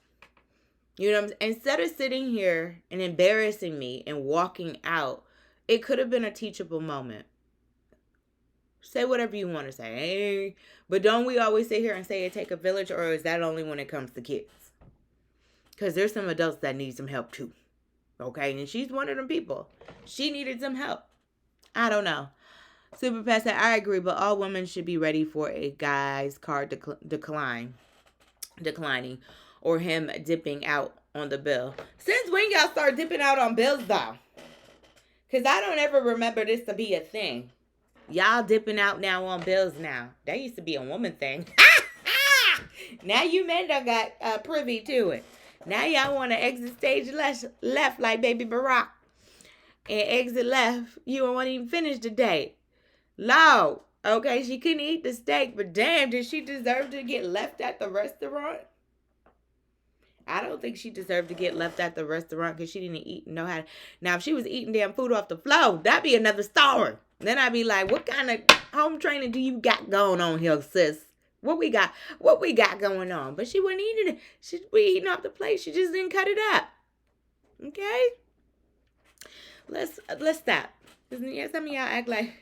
You know what I'm saying? Instead of sitting here and embarrassing me and walking out, it could have been a teachable moment. Say whatever you want to say. Hey, but don't we always sit here and say it take a village, or is that only when it comes to kids? Because there's some adults that need some help too. Okay? And she's one of them people. She needed some help. I don't know. Super Pat said, I agree, but all women should be ready for a guy's card declining, or him dipping out on the bill. Since when y'all start dipping out on bills, though? Because I don't ever remember this to be a thing. Y'all dipping out now on bills now. That used to be a woman thing. Now you men done got privy to it. Now y'all want to exit stage left like baby Barack. And exit left. You don't want to even finish the date. Low. Okay, she couldn't eat the steak, but damn, did she deserve to get left at the restaurant? I don't think she deserved to get left at the restaurant because she didn't eat know how to. Now, if she was eating damn food off the floor, that'd be another story. Then I'd be like, what kind of home training do you got going on here, sis? What we got? What we got going on? But she wasn't eating it. She was eating off the plate. She just didn't cut it up. Okay? Let's stop. Some of y'all act like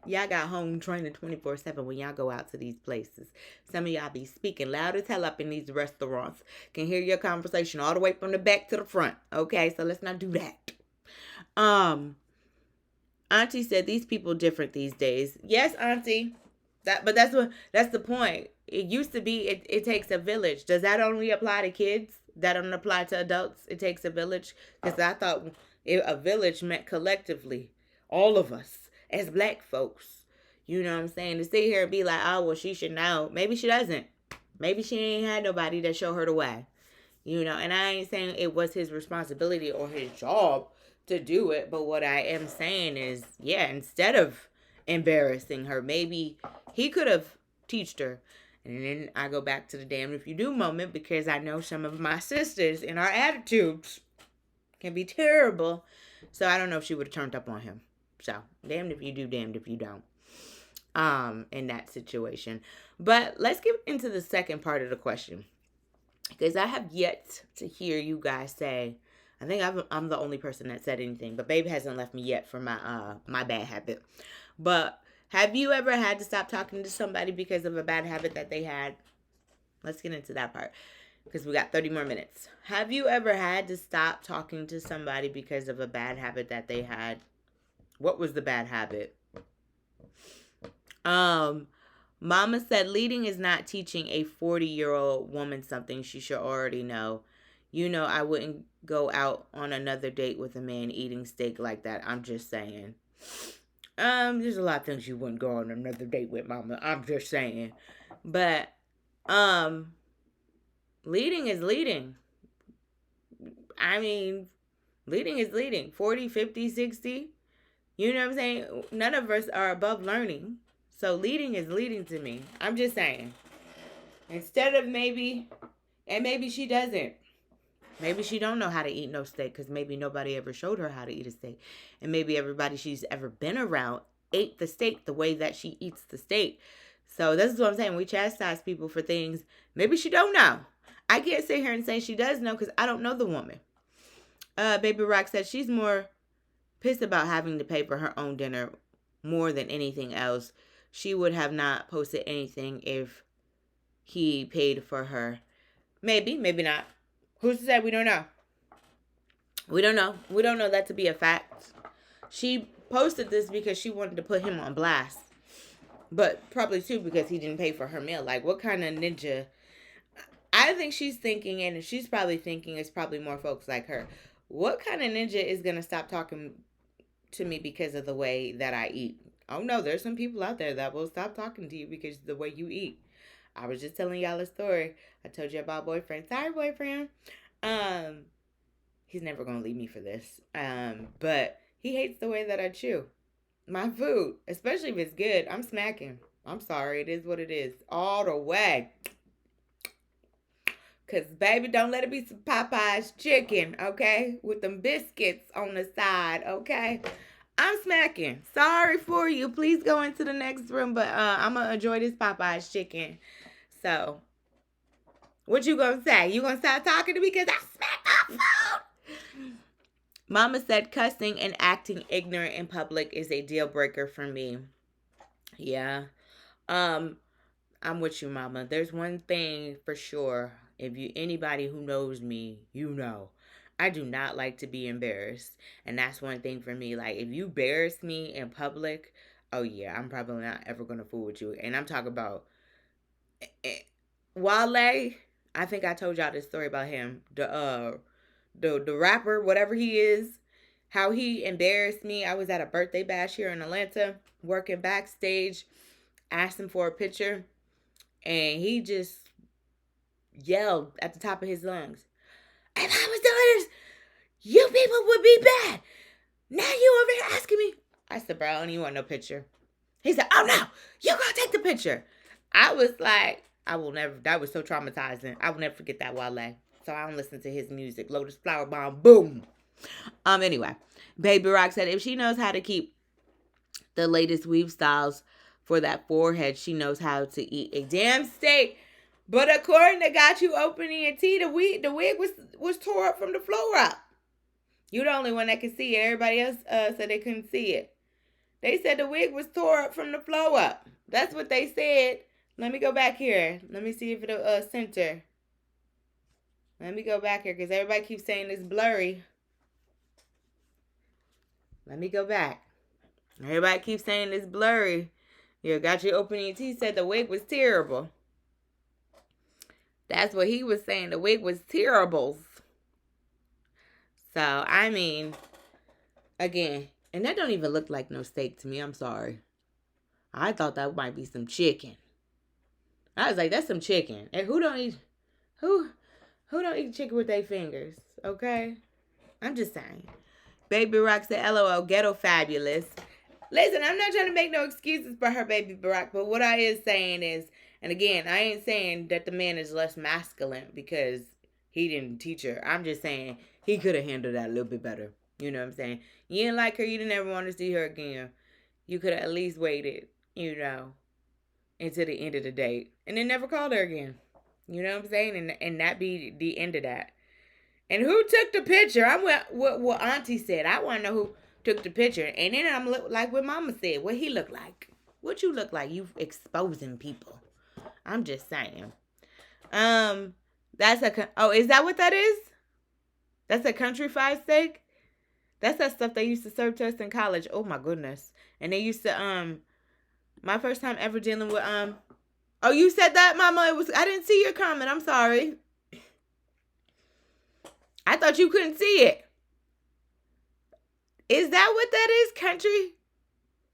y'all got home training 24/7 when y'all go out to these places. Some of y'all be speaking loud as hell up in these restaurants. Can hear your conversation all the way from the back to the front. Okay, so let's not do that. Auntie said these people different these days. Yes, Auntie. But that's the point. It used to be it takes a village. Does that only apply to kids? That don't apply to adults? It takes a village? Because I thought a village meant collectively. All of us as black folks. You know what I'm saying? To sit here and be like, oh, well, she should know. Maybe she doesn't. Maybe she ain't had nobody that show her the way. You know, and I ain't saying it was his responsibility or his job to do it. But what I am saying is, yeah, instead of embarrassing her, maybe he could have teached her. And then I go back to the damned if you do moment because I know some of my sisters and our attitudes can be terrible. So I don't know if she would have turned up on him. So damned if you do, damned if you don't. In that situation. But let's get into the second part of the question. Because I have yet to hear you guys say, I think I'm the only person that said anything, but Babe hasn't left me yet for my bad habit. But have you ever had to stop talking to somebody because of a bad habit that they had? Let's get into that part because we got 30 more minutes. Have you ever had to stop talking to somebody because of a bad habit that they had? What was the bad habit? Mama said leading is not teaching a 40-year-old woman something she should already know. You know, I wouldn't go out on another date with a man eating steak like that. I'm just saying. There's a lot of things you wouldn't go on another date with, Mama. I'm just saying. But, leading is leading. I mean, leading is leading. 40, 50, 60. You know what I'm saying? None of us are above learning. So leading is leading to me. I'm just saying. Instead of maybe, and maybe she doesn't. Maybe she don't know how to eat no steak because maybe nobody ever showed her how to eat a steak. And maybe everybody she's ever been around ate the steak the way that she eats the steak. So this is what I'm saying. We chastise people for things maybe she don't know. I can't sit here and say she does know because I don't know the woman. Baby Rock said she's more pissed about having to pay for her own dinner more than anything else. She would have not posted anything if he paid for her. Maybe, maybe not. Who's to say? We don't know. We don't know. We don't know that to be a fact. She posted this because she wanted to put him on blast. But probably too because he didn't pay for her meal. Like, what kind of ninja? I think she's thinking, and she's probably thinking it's probably more folks like her. What kind of ninja is going to stop talking to me because of the way that I eat? Oh no, there's some people out there that will stop talking to you because of the way you eat. I was just telling y'all a story. I told you about boyfriend. Sorry, boyfriend. He's never gonna leave me for this. But he hates the way that I chew my food, especially if it's good. I'm smacking. I'm sorry. It is what it is. All the way. Cause baby, don't let it be some Popeye's chicken, okay? With them biscuits on the side, okay? I'm smacking. Sorry for you. Please go into the next room, but I'm gonna enjoy this Popeye's chicken. So, what you gonna say? You gonna stop talking to me because I smack my food? Mama said cussing and acting ignorant in public is a deal breaker for me. Yeah. I'm with you, Mama. There's one thing for sure. If you anybody who knows me, you know. I do not like to be embarrassed. And that's one thing for me. Like, if you embarrass me in public, oh yeah, I'm probably not ever gonna fool with you. And I'm talking about Wale. I think I told y'all this story about him. The rapper, whatever he is, how he embarrassed me. I was at a birthday bash here in Atlanta, working backstage, asked him for a picture, and he just yelled at the top of his lungs, "If I was doing this, you people would be bad. Now you over here asking me." I said, "Bro, I don't even want no picture." He said, "Oh no, you gonna take the picture." I was like, I will never, that was so traumatizing. I will never forget that Wale. So I don't listen to his music. Lotus Flower Bomb, boom. Anyway, Baby Rock said if she knows how to keep the latest weave styles for that forehead, she knows how to eat a damn steak. But according to Got You Opening and T, the wig was tore up from the floor up. You the only one that can see it. Everybody else said they couldn't see it. They said the wig was tore up from the floor up. That's what they said. Let me go back here. Let me see if it'll center. Let me go back here because everybody keeps saying it's blurry. Let me go back. Everybody keeps saying it's blurry. You Got Your Opening T said the wig was terrible. That's what he was saying. The wig was terrible. So, I mean, again, and that don't even look like no steak to me. I'm sorry. I thought that might be some chicken. I was like, that's some chicken. And who don't eat chicken with their fingers? Okay? I'm just saying. Baby Rock said, LOL, ghetto fabulous. Listen, I'm not trying to make no excuses for her, Baby Barack, but what I is saying is, and again, I ain't saying that the man is less masculine because he didn't teach her. I'm just saying he could have handled that a little bit better. You know what I'm saying? You didn't like her. You didn't ever want to see her again. You could have at least waited, until the end of the date. And then never called her again. You know what I'm saying? And that be the end of that. And who took the picture? I went what Auntie said. I want to know who took the picture. And then I'm like what Mama said. What he look like. What you look like. You exposing people. I'm just saying. Is that what that is? That's a country fried steak? That's that stuff they used to serve to us in college. Oh my goodness. And they used to my first time ever dealing with oh, you said that, Mama? I didn't see your comment. I'm sorry. I thought you couldn't see it. Is that what that is?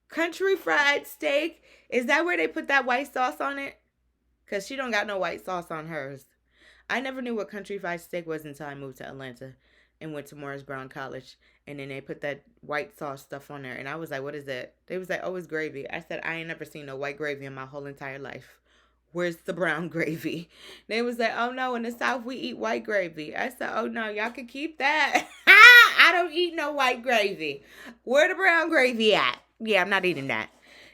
Country fried steak? Is that where they put that white sauce on it? Because she don't got no white sauce on hers. I never knew what country fried steak was until I moved to Atlanta and went to Morris Brown College. And then they put that white sauce stuff on there. And I was like, what is that? They was like, oh, it's gravy. I said, I ain't never seen no white gravy in my whole entire life. Where's the brown gravy? They was like, oh no, in the South we eat white gravy. I said, oh no, y'all can keep that. I don't eat no white gravy. Where the brown gravy at? Yeah, I'm not eating that.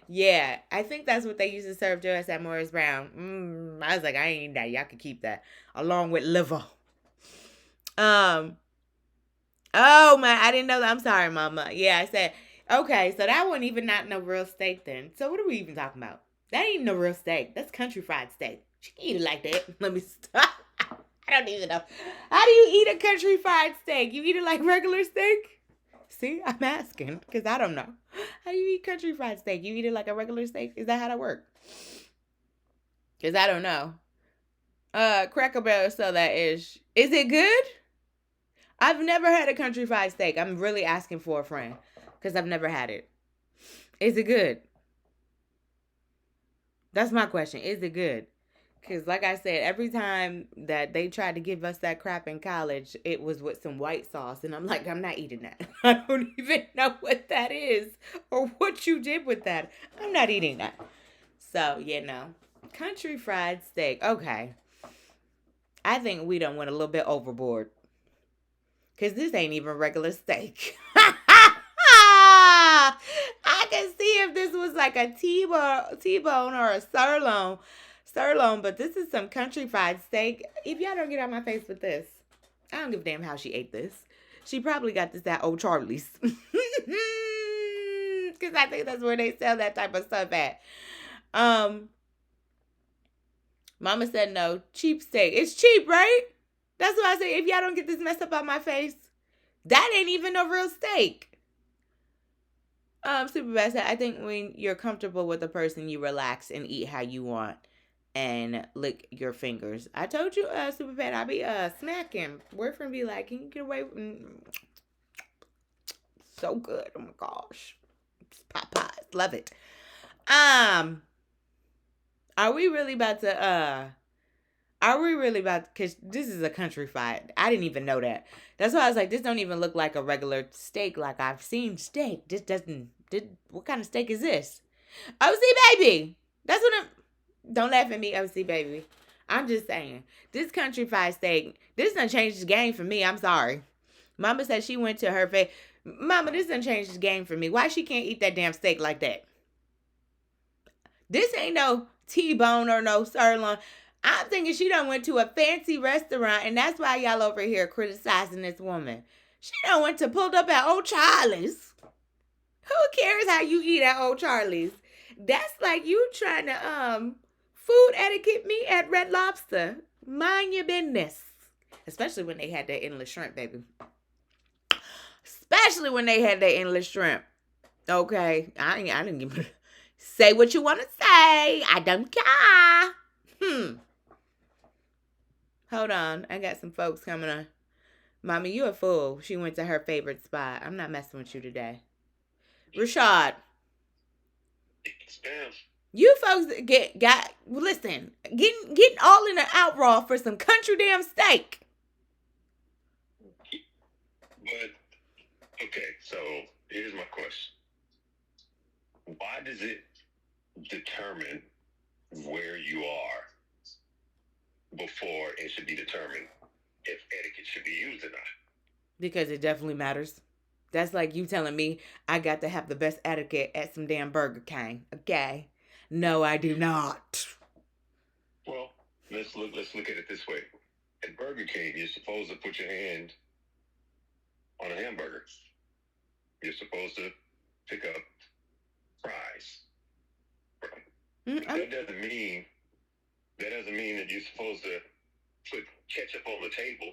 Yeah, I think that's what they used to serve to us at Morris Brown. I was like, I ain't eating that. Y'all can keep that along with liver. Oh man, I didn't know that. I'm sorry, Mama. Yeah, I said, okay, so that wasn't even not no real steak then. So what are we even talking about? That ain't no real steak. That's country fried steak. She can eat it like that. Let me stop. I don't even know. How do you eat a country fried steak? You eat it like regular steak? See, I'm asking because I don't know. How do you eat country fried steak? You eat it like a regular steak? Is that how that works? Because I don't know. Cracker Barrel sell that ish. Is it good? I've never had a country fried steak. I'm really asking for a friend because I've never had it. Is it good? That's my question. Is it good? Because like I said, every time that they tried to give us that crap in college, it was with some white sauce. And I'm like, I'm not eating that. I don't even know what that is or what you did with that. I'm not eating that. So, country fried steak. Okay. I think we done went a little bit overboard. Because this ain't even regular steak. I can see if this was like a T-bone or a sirloin, but this is some country fried steak. If y'all don't get out my face with this, I don't give a damn how she ate this. She probably got this at Old Charlie's. Because I think that's where they sell that type of stuff at. Mama said no. Cheap steak. It's cheap, right? That's what I say. If y'all don't get this mess up out my face, that ain't even a real steak. Superbad said, I think when you're comfortable with a person, you relax and eat how you want and lick your fingers. I told you, Superbad, I be smacking. Boyfriend be like, can you get away? So good. Oh my gosh. Popeyes. Love it. Um, are we really about to cause this is a country fried. I didn't even know that. That's why I was like, this don't even look like a regular steak like I've seen steak. This doesn't what kind of steak is this? OC baby. That's what I'm don't laugh at me, OC baby. I'm just saying. This country fried steak, this done changed the game for me. I'm sorry. Mama said she went to her face. Mama, this done changed the game for me. Why she can't eat that damn steak like that? This ain't no T-bone or no sirloin. I'm thinking she done went to a fancy restaurant, and that's why y'all over here criticizing this woman. She done went to pulled up at Old Charlie's. Who cares how you eat at Old Charlie's? That's like you trying to food etiquette me at Red Lobster. Mind your business. Especially when they had that endless shrimp, baby. Especially when they had that endless shrimp. Okay, I didn't give say what you want to say. I don't care. Hold on, I got some folks coming on. Mommy, you a fool. She went to her favorite spot. I'm not messing with you today. Rashad. You folks listen, getting all in the outraw for some country damn steak. But okay, so here's my question. Why does it determine where you are before it should be determined if etiquette should be used or not? Because it definitely matters. That's like you telling me I got to have the best etiquette at some damn Burger King. Okay. No, I do not. Well, let's look at it this way. At Burger King, you're supposed to put your hand on a hamburger. You're supposed to pick up fries. That doesn't mean that you're supposed to put ketchup on the table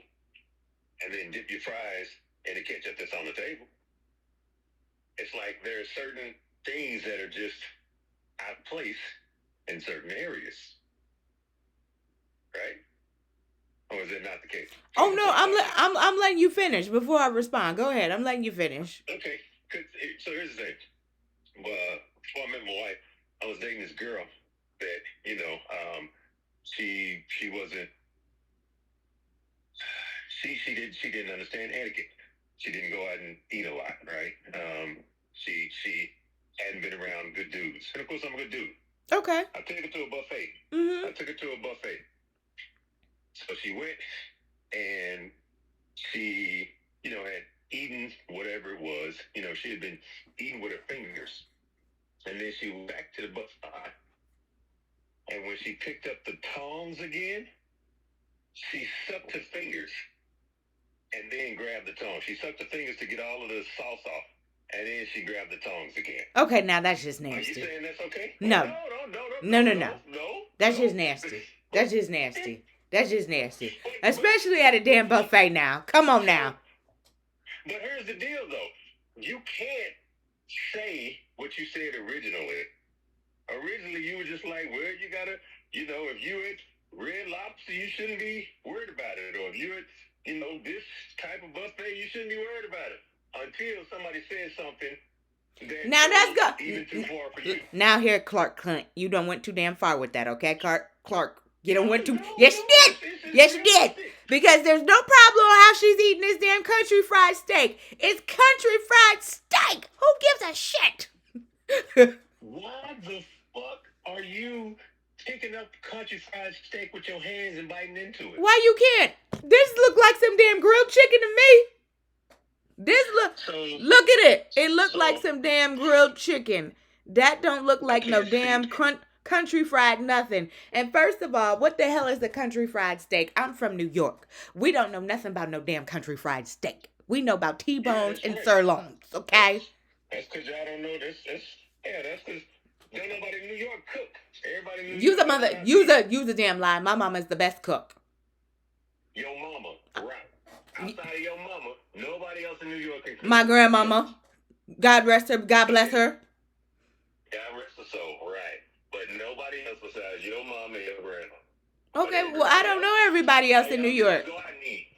and then dip your fries in the ketchup that's on the table. It's like there are certain things that are just out of place in certain areas, right? Or is that not the case? Oh no, I'm letting you finish before I respond. Go ahead, I'm letting you finish. Okay, so here's the thing. Before I met my wife, I was dating this girl that she wasn't. She didn't understand etiquette. She didn't go out and eat a lot, right? She hadn't been around good dudes, and of course I'm a good dude. Okay. I took her to a buffet. Mm-hmm. I took her to a buffet. So she went and she, had eaten whatever it was. She had been eating with her fingers. And then she went back to the buffet. And when she picked up the tongs again, she sucked her fingers and then grabbed the tongs. She sucked her fingers to get all of the sauce off. And then she grabbed the tongs again. Okay, now that's just nasty. Are you saying that's okay? No. No. That's just nasty. That's just nasty. Especially at a damn buffet now. Come on now. But here's the deal, though. You can't say what you said originally. Originally, you were just like, well, you gotta, if you at Red Lobster, you shouldn't be worried about it. Or if you at, this type of buffet, you shouldn't be worried about it. Until somebody says something that now that's even too far for you. Now here, Clark Clint, you done went too damn far with that, okay, Clark? You done went too. Yes, you did. Yes, you did. Because there's no problem on how she's eating this damn country fried steak. It's country fried steak. Who gives a shit? Why the fuck are you picking up country fried steak with your hands and biting into it? Why you can't? This look like some damn grilled chicken to me. This look at it. It looked like some damn grilled chicken. That don't look like no damn country fried nothing. And first of all, what the hell is a country fried steak? I'm from New York. We don't know nothing about no damn country fried steak. We know about T-bones and sirloins, okay? That's because y'all don't know this. That's because don't nobody in New York cook. Everybody in New Use York. a mother. Use a damn lie. My mama's the best cook. Your mama, right? Outside of your mama, nobody else in New York can cook. My grandmama. God rest her. God bless her. God rest her soul, right? But nobody else besides your mama and your grandma. Okay, well, I don't know everybody else in New York. Go out and eat.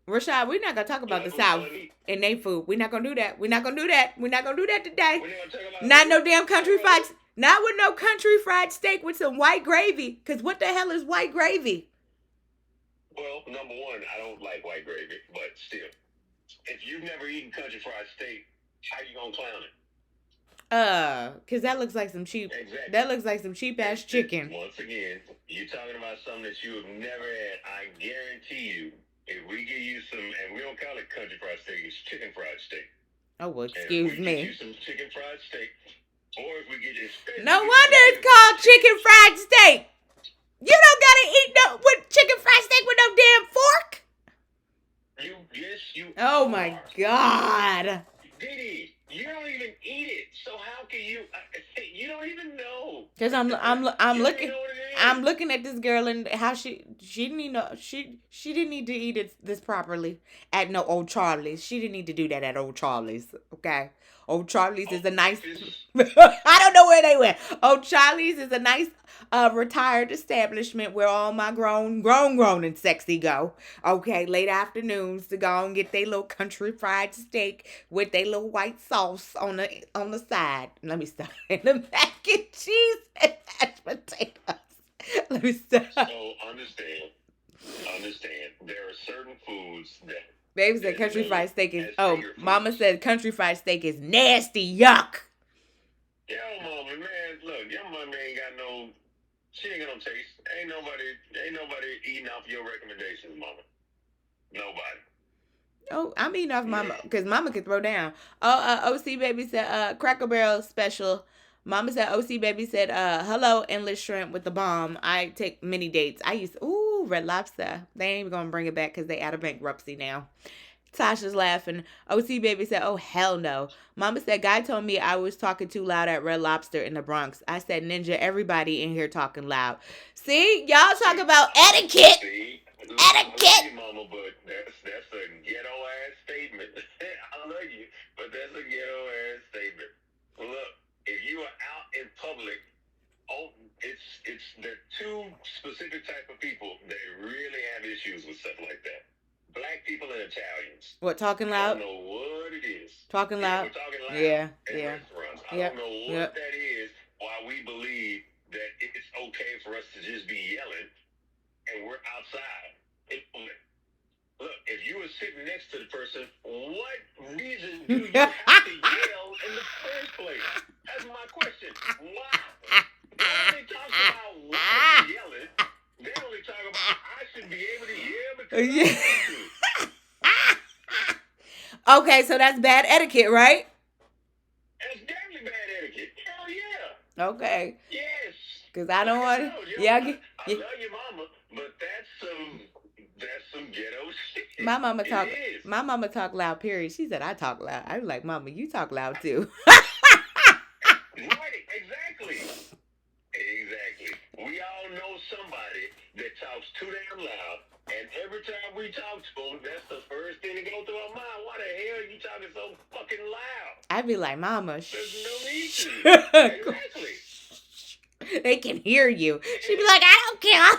Rashad, we're not going to talk about the South. in their food. We're not gonna do that. We're not gonna do that. We're not gonna do that today. We're not talking about Not no damn country fried. Not with no country fried steak with some white gravy. Cause what the hell is white gravy? Well, number one, I don't like white gravy, but still, if you've never eaten country fried steak, how you gonna clown it? Cause that looks like some cheap. Exactly. That looks like some cheap ass chicken. Once again, you're talking about something that you have never had. I guarantee you, if we give you some, and we don't call it country fried steak, it's chicken fried steak. Oh well, excuse and if we me. Get you some chicken fried steak, or if we get you, no wonder it's called chicken fried steak. You don't gotta eat no with chicken fried steak with no damn fork. You. Oh my God. Diddy, you don't even eat it. So how can you? You don't even know. Cause I'm looking. I'm looking at this girl and how she didn't even know she didn't need to eat this properly at no Old Charlie's. She didn't need to do that at Old Charlie's. Okay, Old Charlie's is a nice. I don't know where they went. Old Charlie's is a nice retired establishment where all my grown and sexy go. Okay, late afternoons to go and get their little country fried steak with their little white sauce on the side. Let me stop. And the mac and cheese and mashed potatoes. Let me stop. So understand. There are certain foods that. Baby said country fried steak is. Oh, Mama said country fried steak is nasty. Yuck. Yo, mama, man, look, your mama ain't got no. She ain't got no taste. Ain't nobody eating off your recommendations, mama. Nobody. Oh, I'm eating off Mama because Mama can throw down. Oh, OC Baby said Cracker Barrel special. Mama said OC Baby said hello endless shrimp with the bomb. I take many dates. I used Red Lobster. They ain't even gonna bring it back because they out of bankruptcy now. Tasha's laughing. OC Baby said, oh, hell no. Mama said, guy told me I was talking too loud at Red Lobster in the Bronx. I said, Ninja, everybody in here talking loud. See? Y'all talk about etiquette. See? Etiquette. Mama, but that's a ghetto-ass statement. I love you, but that's a ghetto-ass statement. Look, if you are out in public, it's the two specific type of people that really have issues with stuff like that. Black people and Italians. What, talking loud? I don't know what it is. Talking loud? We're talking loud in restaurants. I don't know what that is, why we believe that it's okay for us to just be yelling and we're outside. Look, if you were sitting next to the person, what reason do you have to yell in the first place? That's my question. Why? They only talk about why you're yelling. They only talk about I should be able to yell because I want to. Okay, so that's bad etiquette, right? That's definitely bad etiquette. Hell yeah. Okay. Yes. Because I don't want to. I love your mama, but that's some ghetto shit. My mama talk loud, period. She said I talk loud. I was like, Mama, you talk loud too. Right, exactly. We all know somebody that talks too damn loud, and every time we talk to them, that's the first thing that goes through our mind. Why the hell are you talking so fucking loud? I'd be like, Mama, there's no need to. Exactly. They can hear you. She'd be like, I don't care.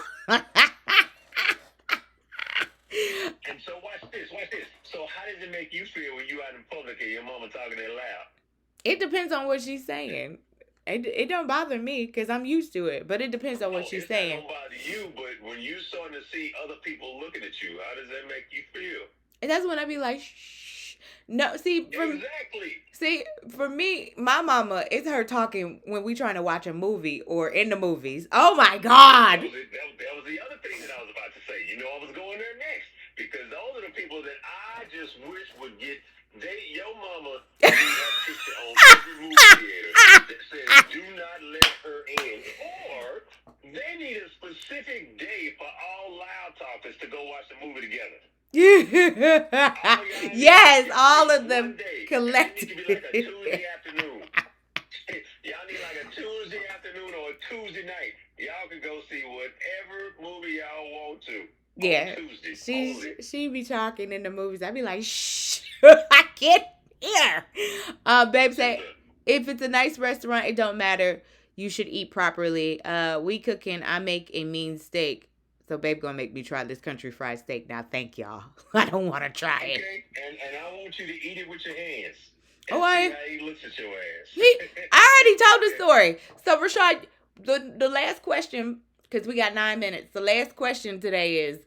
And so watch this. So how does it make you feel when you out in public and your mama talking that loud? It depends on what she's saying. It don't bother me because I'm used to it, but it depends on what she's saying. It don't bother you, but when you starting to see other people looking at you, how does that make you feel? And that's when I be like, shh. No, see, for me, my mama, it's her talking when we trying to watch a movie or in the movies. Oh my God. That was the other thing that I was about to say. You know, I was going there next because those are the people that I just wish would get your mama do that picture on every movie theater that says do not let her in, or they need a specific day for all loud talkers to go watch the movie together. Yes, all of them collectively. It need to be like a Tuesday afternoon. Y'all need like a Tuesday afternoon or a Tuesday night. Y'all can go see whatever movie y'all want to. Yeah, she be talking in the movies. I be like, shh, I can't hear. Babe say, if it's a nice restaurant, it don't matter. You should eat properly. We cooking. I make a mean steak. So babe gonna make me try this country fried steak now. Thank y'all. I don't want to try it. Okay, and I want you to eat it with your hands. Oh, see how he looks at your ass. I already told the story. So Rashad, the last question, because we got 9 minutes. The last question today is,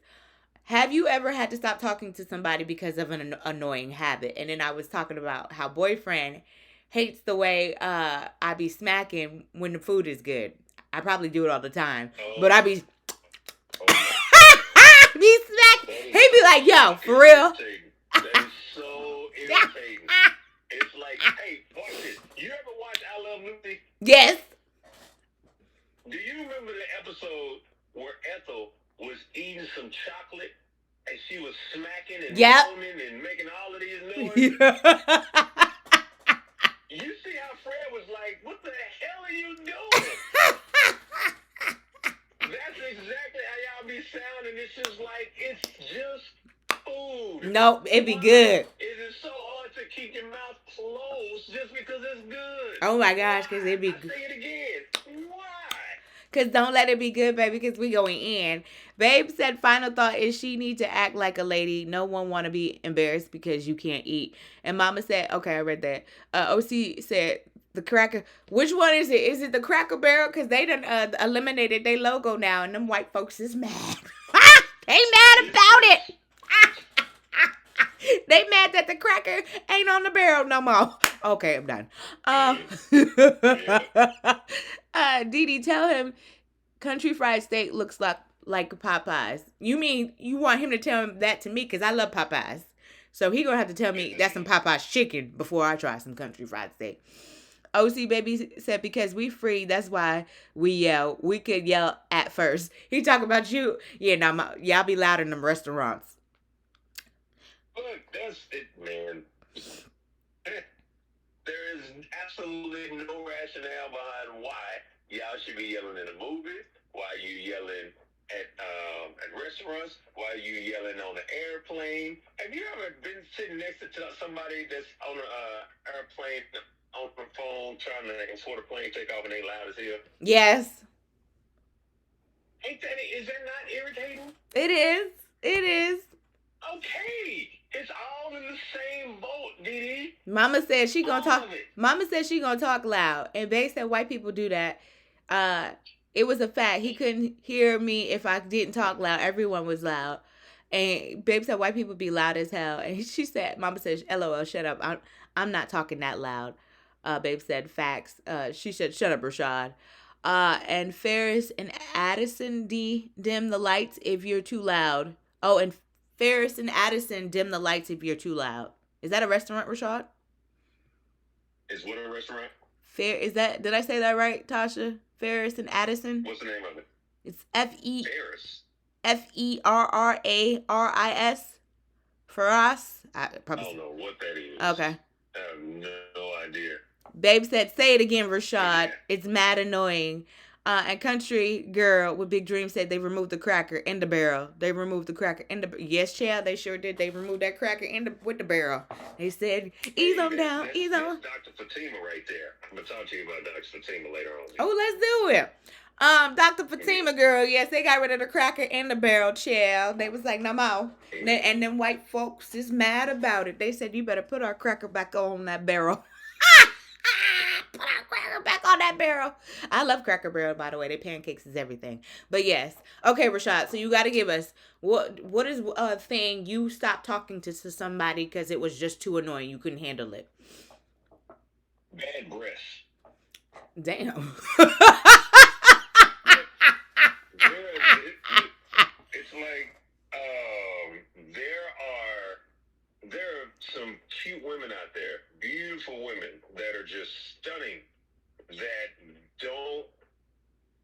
have you ever had to stop talking to somebody because of an annoying habit? And then I was talking about how boyfriend hates the way I be smacking when the food is good. I probably do it all the time, but I be be smacking. He be like, "Yo, for real." That is so irritating. It's like, hey, watch this. You ever watch I Love Lucy? Yes. Do you remember the episode where Ethel was eating some chocolate and she was smacking and moaning and making all of these noises? You see how Fred was like, what the hell are you doing? That's exactly how y'all be sounding. It's just like, it's just food. Nope, it be good. It is so hard to keep your mouth closed just because it's good. Oh my gosh, because it be good. Say it again. Why? Because don't let it be good, baby, because we going in. Babe said final thought is she need to act like a lady. No one want to be embarrassed because you can't eat. And mama said, okay, I read that. OC said, the Cracker, which one is it? Is it the Cracker Barrel? Because they done eliminated their logo now, and them white folks is mad. They mad about it. They mad that the cracker ain't on the barrel no more. Okay, I'm done. Dee, tell him country fried steak looks like Popeyes. You mean you want him to tell him that to me? Because I love Popeyes. So he going to have to tell me that's some Popeyes chicken before I try some country fried steak. OC Baby said, because we free, that's why we yell. We could yell at first. He talk about you. Yeah, now y'all be loud in them restaurants. Look, that's it, man. There is absolutely no rationale behind why y'all should be yelling in a movie, why you yelling at restaurants, why you yelling on an airplane. Have you ever been sitting next to somebody that's on an airplane on the phone trying to before the plane take off and they loud as hell? Yes. Is that not irritating? It is. It is. Okay. It's all in the same boat, Dee. Mama said she gonna talk. Mama said she gonna talk loud, and Babe said white people do that. It was a fact. He couldn't hear me if I didn't talk loud. Everyone was loud, and Babe said white people be loud as hell. And she said, Mama said, "LOL, shut up. I'm not talking that loud." Babe said, "Facts." She said, "Shut up, Rashad." And Ferris and Addison dim the lights if you're too loud. Oh, and Ferris and Addison dim the lights if you're too loud. Is that a restaurant, Rashad? Is what a restaurant? Is that, did I say that right, Tasha? Ferris and Addison? What's the name of it? It's Ferris. Ferraris. Ferras. I don't know what that is. Okay. I have no idea. Babe said, say it again, Rashad. Yeah. It's mad annoying. And Country Girl with Big Dream said they removed the cracker in the barrel. They removed the cracker in the... Yes, child, they sure did. They removed that cracker with the barrel. They said, ease on down, ease on. That's Dr. Fatima right there. I'm going to talk to you about Dr. Fatima later on. Oh, let's do it. Dr. Fatima girl, yes, they got rid of the cracker in the barrel, child. They was like, no more. And then white folks is mad about it. They said, you better put our cracker back on that barrel. Put our cracker back on that barrel. I love Cracker Barrel, by the way. Their pancakes is everything. But yes. Okay, Rashad, so you got to give us, what is a thing you stopped talking to somebody because it was just too annoying. You couldn't handle it. Bad breath. Damn. It's like there are some cute women out there, beautiful women that are just stunning, that don't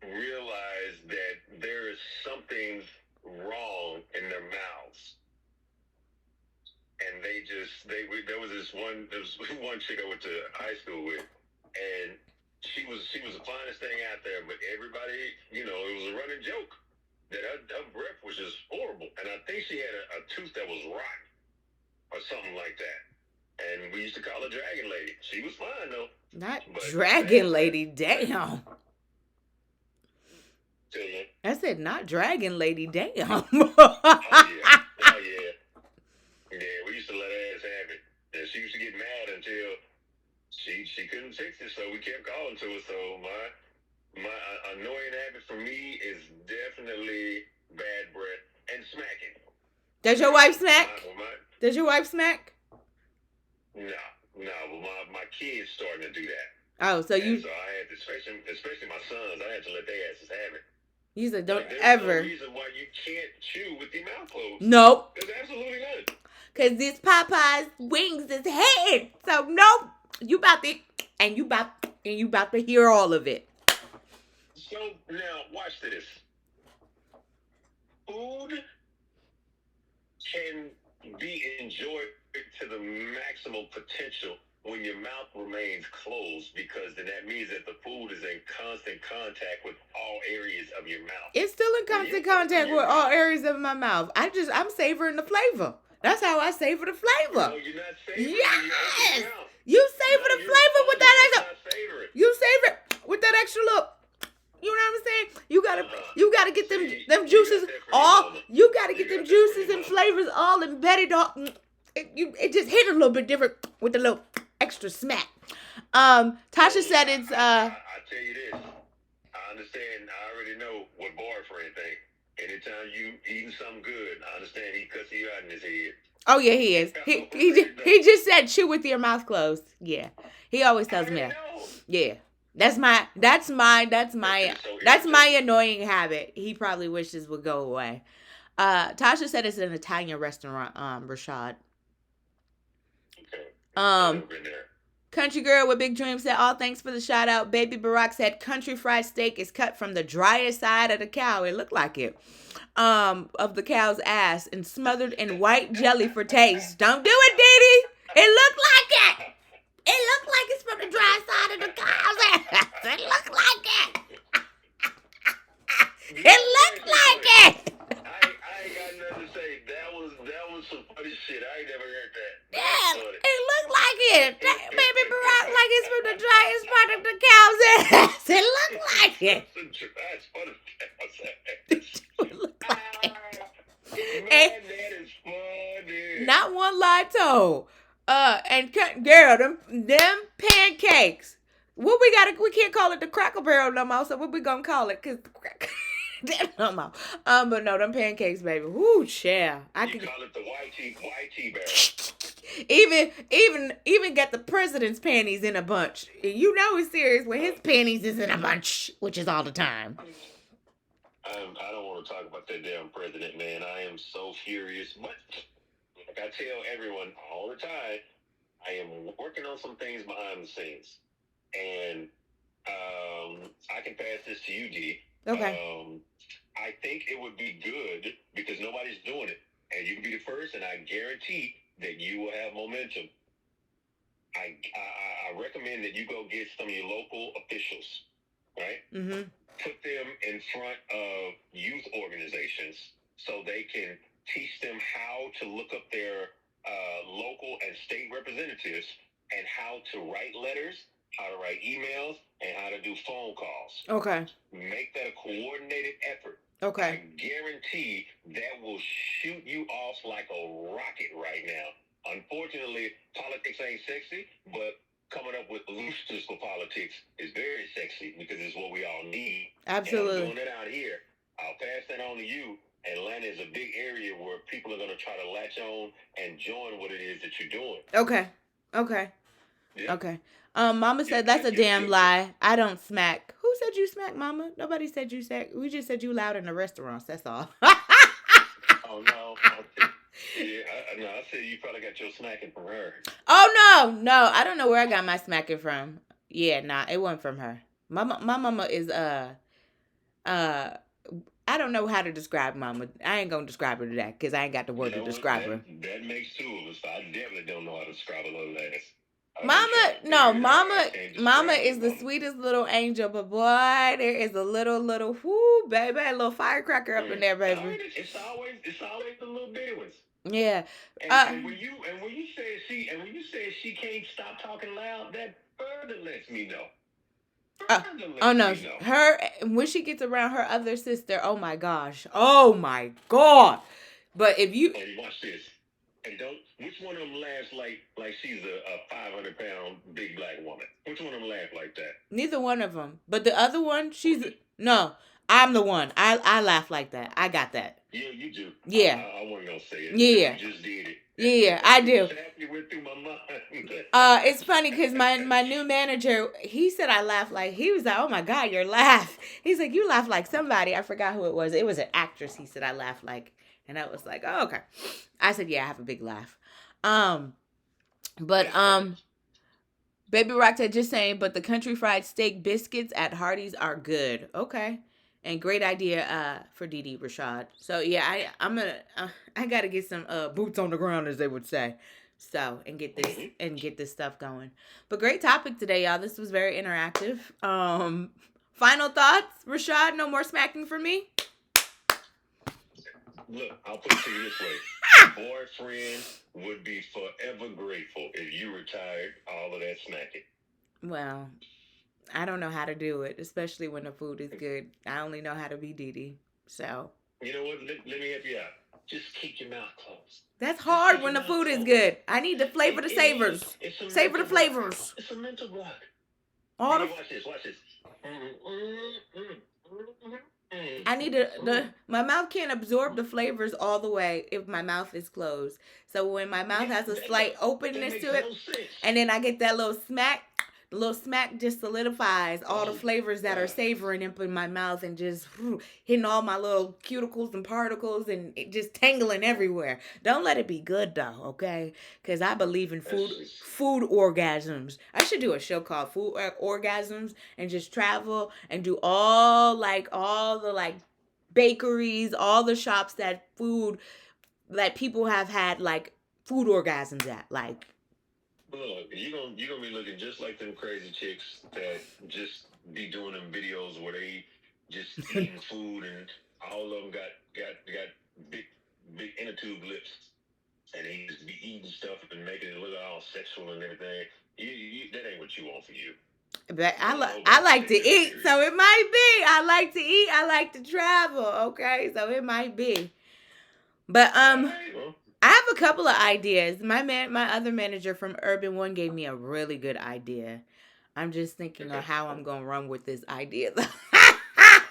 realize that there is something wrong in their mouths. And there was one chick I went to high school with, and she was the finest thing out there, but everybody, it was a running joke that her breath was just horrible. And I think she had a tooth that was rotten or something like that. And we used to call her Dragon Lady. She was fine, though. Not Dragon Lady, damn. Tell you. I said, not dragon lady. Damn. Oh yeah. Oh yeah. Yeah, we used to let her ass have it. And she used to get mad until she couldn't fix it, so we kept calling to her. So my annoying habit for me is definitely bad breath and smacking. Does your wife smack? Does your wife smack? No, no. But my kids starting to do that. Oh, so you. And so I had to, especially my sons, I had to let their asses have it. You said don't Like, there's ever. no reason why you can't chew with your mouth closed. Nope. There's absolutely none. Cause this Popeye's wings is head. So nope. You about to hear all of it. So now watch this. Food can be enjoyed to the maximum potential when your mouth remains closed, because then that means that the food is in constant contact with all areas of your mouth. It's still in constant contact with all areas of my mouth. I'm savoring the flavor. That's how I savor the flavor. No, you're not savoring. Yes. You savor the flavor with that extra. You savor it with that extra look. You know what I'm saying? You gotta get them juices all. You gotta get them juices and flavors all embedded. It just hit a little bit different with the little extra smack. Tasha said it's. I tell you this. I understand. I already know what boyfriend think. Anytime you eating something good, I understand he cuts you out in his head. Oh yeah, he is. He just said chew with your mouth closed. Yeah, he always tells me that. Yeah. That's my annoying habit. He probably wishes would go away. Tasha said it's an Italian restaurant, Rashad. Country Girl with Big Dreams said, all thanks for the shout out. Baby Barack said, country fried steak is cut from the driest side of the cow. It looked like it. Of the cow's ass and smothered in white jelly for taste. Don't do it, Diddy. It looked like it. It looked like it's from the dry side of the cow's ass. It looked like it. It looked like it. I ain't got nothing to say. That was some funny shit. I ain't never heard that. Yeah, it looked like it. Baby Barack like it's from the driest part of the cow's ass. It looked like it. The driest part of the cow's ass. It looked like it. Man, that is funny. Not one lie told. And girl, them pancakes. What we can't call it the Cracker Barrel no more. So what we gonna call it? Cause no more. But no, them pancakes, baby. Whoo, yeah. I can call it the YT barrel. Even get the president's panties in a bunch. You know he's serious when his panties is in a bunch, which is all the time. I don't want to talk about that damn president, man. I am so furious. But like I tell everyone all the time, I am working on some things behind the scenes. And I can pass this to you, D. Okay. I think it would be good because nobody's doing it. And you can be the first, and I guarantee that you will have momentum. I recommend that you go get some of your local officials, right? Mm-hmm. Put them in front of youth organizations so they can teach them how to look up their local and state representatives and how to write letters, how to write emails, and how to do phone calls. Okay. Make that a coordinated effort. Okay. I guarantee that will shoot you off like a rocket right now. Unfortunately, politics ain't sexy, but coming up with solutions for politics is very sexy because it's what we all need. Absolutely. And I'm doing it out here. I'll pass that on to you. Atlanta is a big area where people are going to try to latch on and join what it is that you're doing. Okay. Yeah. Okay. Mama said that's a damn lie. I don't smack. Who said you smack, Mama? Nobody said you smack. We just said you loud in the restaurants. That's all. Oh, no. Yeah, I said you probably got your smacking from her. Oh, no. I don't know where I got my smacking from. Yeah, nah, it wasn't from her. My mama is, I don't know how to describe Mama. I ain't gonna describe her to that because I ain't got the word to describe her. That makes two of us. I definitely don't know how to describe a little ass. Mama is the sweetest little angel, but boy, there is a little, whoo, baby, a little firecracker up in there, baby. It's always the little bitty ones. Yeah. And when you say she can't stop talking loud, that further lets me know. Uh, oh no, her when she gets around her other sister, oh my gosh, But if you and watch this, and don't which one of them laughs like she's a 500-pound big black woman? Which one of them laugh like that? Neither one of them, but the other one, no. I'm the one. I laugh like that. I got that. Yeah, you do. Yeah. I wasn't gonna say it. Yeah. You just did it. Yeah, I do. Exactly went through my mind. It's funny because my new manager, he said I laugh like, he was like, oh my God, your laugh. He's like, you laugh like somebody. I forgot who it was. It was an actress. He said I laugh like, and I was like, oh, okay. I said, yeah, I have a big laugh. But Baby Rock said, just saying, but the country fried steak biscuits at Hardee's are good. Okay. And great idea for Dee Rashad. So yeah, I gotta get some boots on the ground, as they would say. So and get this stuff going. But great topic today, y'all. This was very interactive. Final thoughts, Rashad? No more smacking for me. Look, I'll put it to you this way. Boyfriend would be forever grateful if you retired all of that smacking. Well, I don't know how to do it, especially when the food is good. I only know how to be Dee. So. You know what? Let me help you out. Just keep your mouth closed. That's hard when the food is good. I need to flavor the savors. Savor the flavors. It's a mental block. All the. Watch this. I need my mouth can't absorb the flavors all the way if my mouth is closed. So when my mouth has a slight openness to it, and then I get that little smack, the little smack just solidifies all the flavors that are savoring up in my mouth and just hitting all my little cuticles and particles and it just tangling everywhere. Don't let it be good though, okay? Because I believe in food orgasms. I should do a show called Food Orgasms and just travel and do all the bakeries, all the shops that people have had like food orgasms at, like. Look, you're gonna be looking just like them crazy chicks that just be doing them videos where they just eating food and all of them got big inner tube lips and they just be eating stuff and making it look all sexual and everything. That ain't what you want for you. But I like to eat, so it might be. I like to eat. I like to travel. Okay, so it might be. But I have a couple of ideas. My other manager from Urban One gave me a really good idea. I'm just thinking of how I'm gonna run with this idea.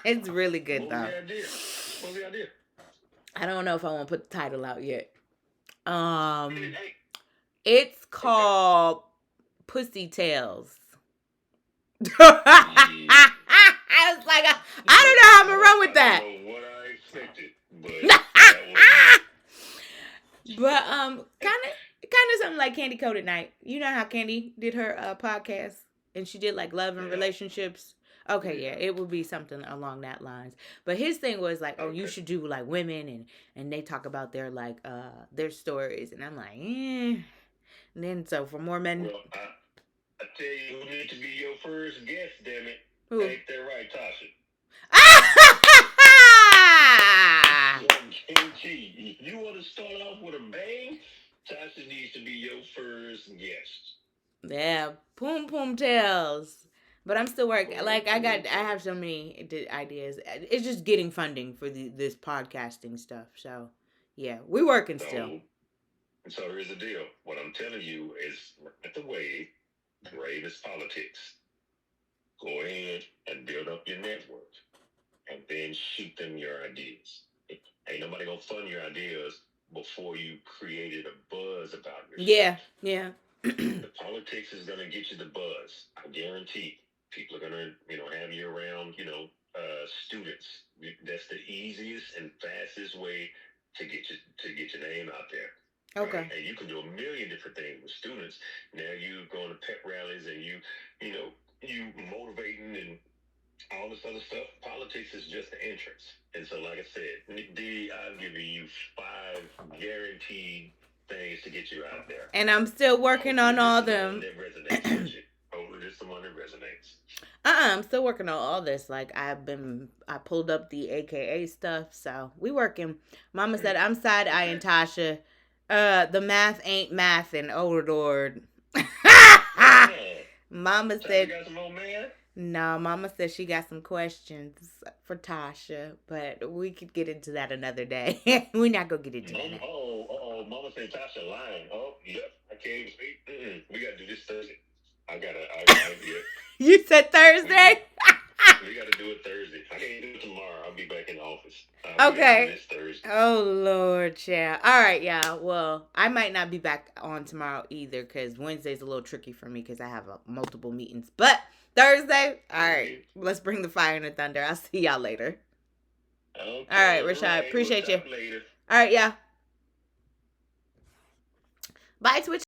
It's really good though. What's the idea? I don't know if I want to put the title out yet. It's called Pussy Tales. I was like, I don't know how I'm gonna run with that. I don't know what I expected, but But kind of something like Candy Coated Night. You know how Candy did her podcast and she did like love and relationships. Okay, yeah, it would be something along that lines. But his thing was like, oh, you should do like women and they talk about their like their stories, and I'm like, And then so for more men. Well, I tell you who needs to be your first guest, damn it. Who? Ain't that right, Tasha? You want to start off with a bang? Tasha needs to be your first guest. Yeah, Poom Tales. But I'm still working. Like I have so many ideas. It's just getting funding for this podcasting stuff. So yeah, we working still. So here's the deal. What I'm telling you is right the way, brave is politics. Go ahead and build up your network, and then shoot them your ideas. Ain't nobody gonna fund your ideas before you created a buzz about yourself. Yeah. The politics is gonna get you the buzz. I guarantee. People are gonna, have you around, students. That's the easiest and fastest way to get your name out there. Okay. Right? And you can do a million different things with students. Now you going to pep rallies and you motivating and all this other stuff. Politics is just the entrance. And so, like I said, Dee, I've given you 5 guaranteed things to get you out there. And I'm still working on all them. That resonates with you. Hopefully, this is the one that resonates. I'm still working on all this. Like I pulled up the AKA stuff, so we working. Mama said I'm side-eyeing Tasha. The math ain't math, and oh Lord. Mama said, No, Mama said she got some questions for Tasha, but we could get into that another day. We're not gonna get into that now. Mama said Tasha lying. Oh, yep. I can't even speak. We got to do this Thursday. Yeah. You said Thursday? We got to do it Thursday. I can't do it tomorrow. I'll be back in the office. Okay. This Thursday. Oh, Lord, child. All right, yeah. Well, I might not be back on tomorrow either because Wednesday's a little tricky for me because I have multiple meetings. But Thursday, all right. Let's bring the fire and the thunder. I'll see y'all later. Okay, all right, Rashad. Right. Appreciate you. Later. All right, yeah. Bye, Twitch.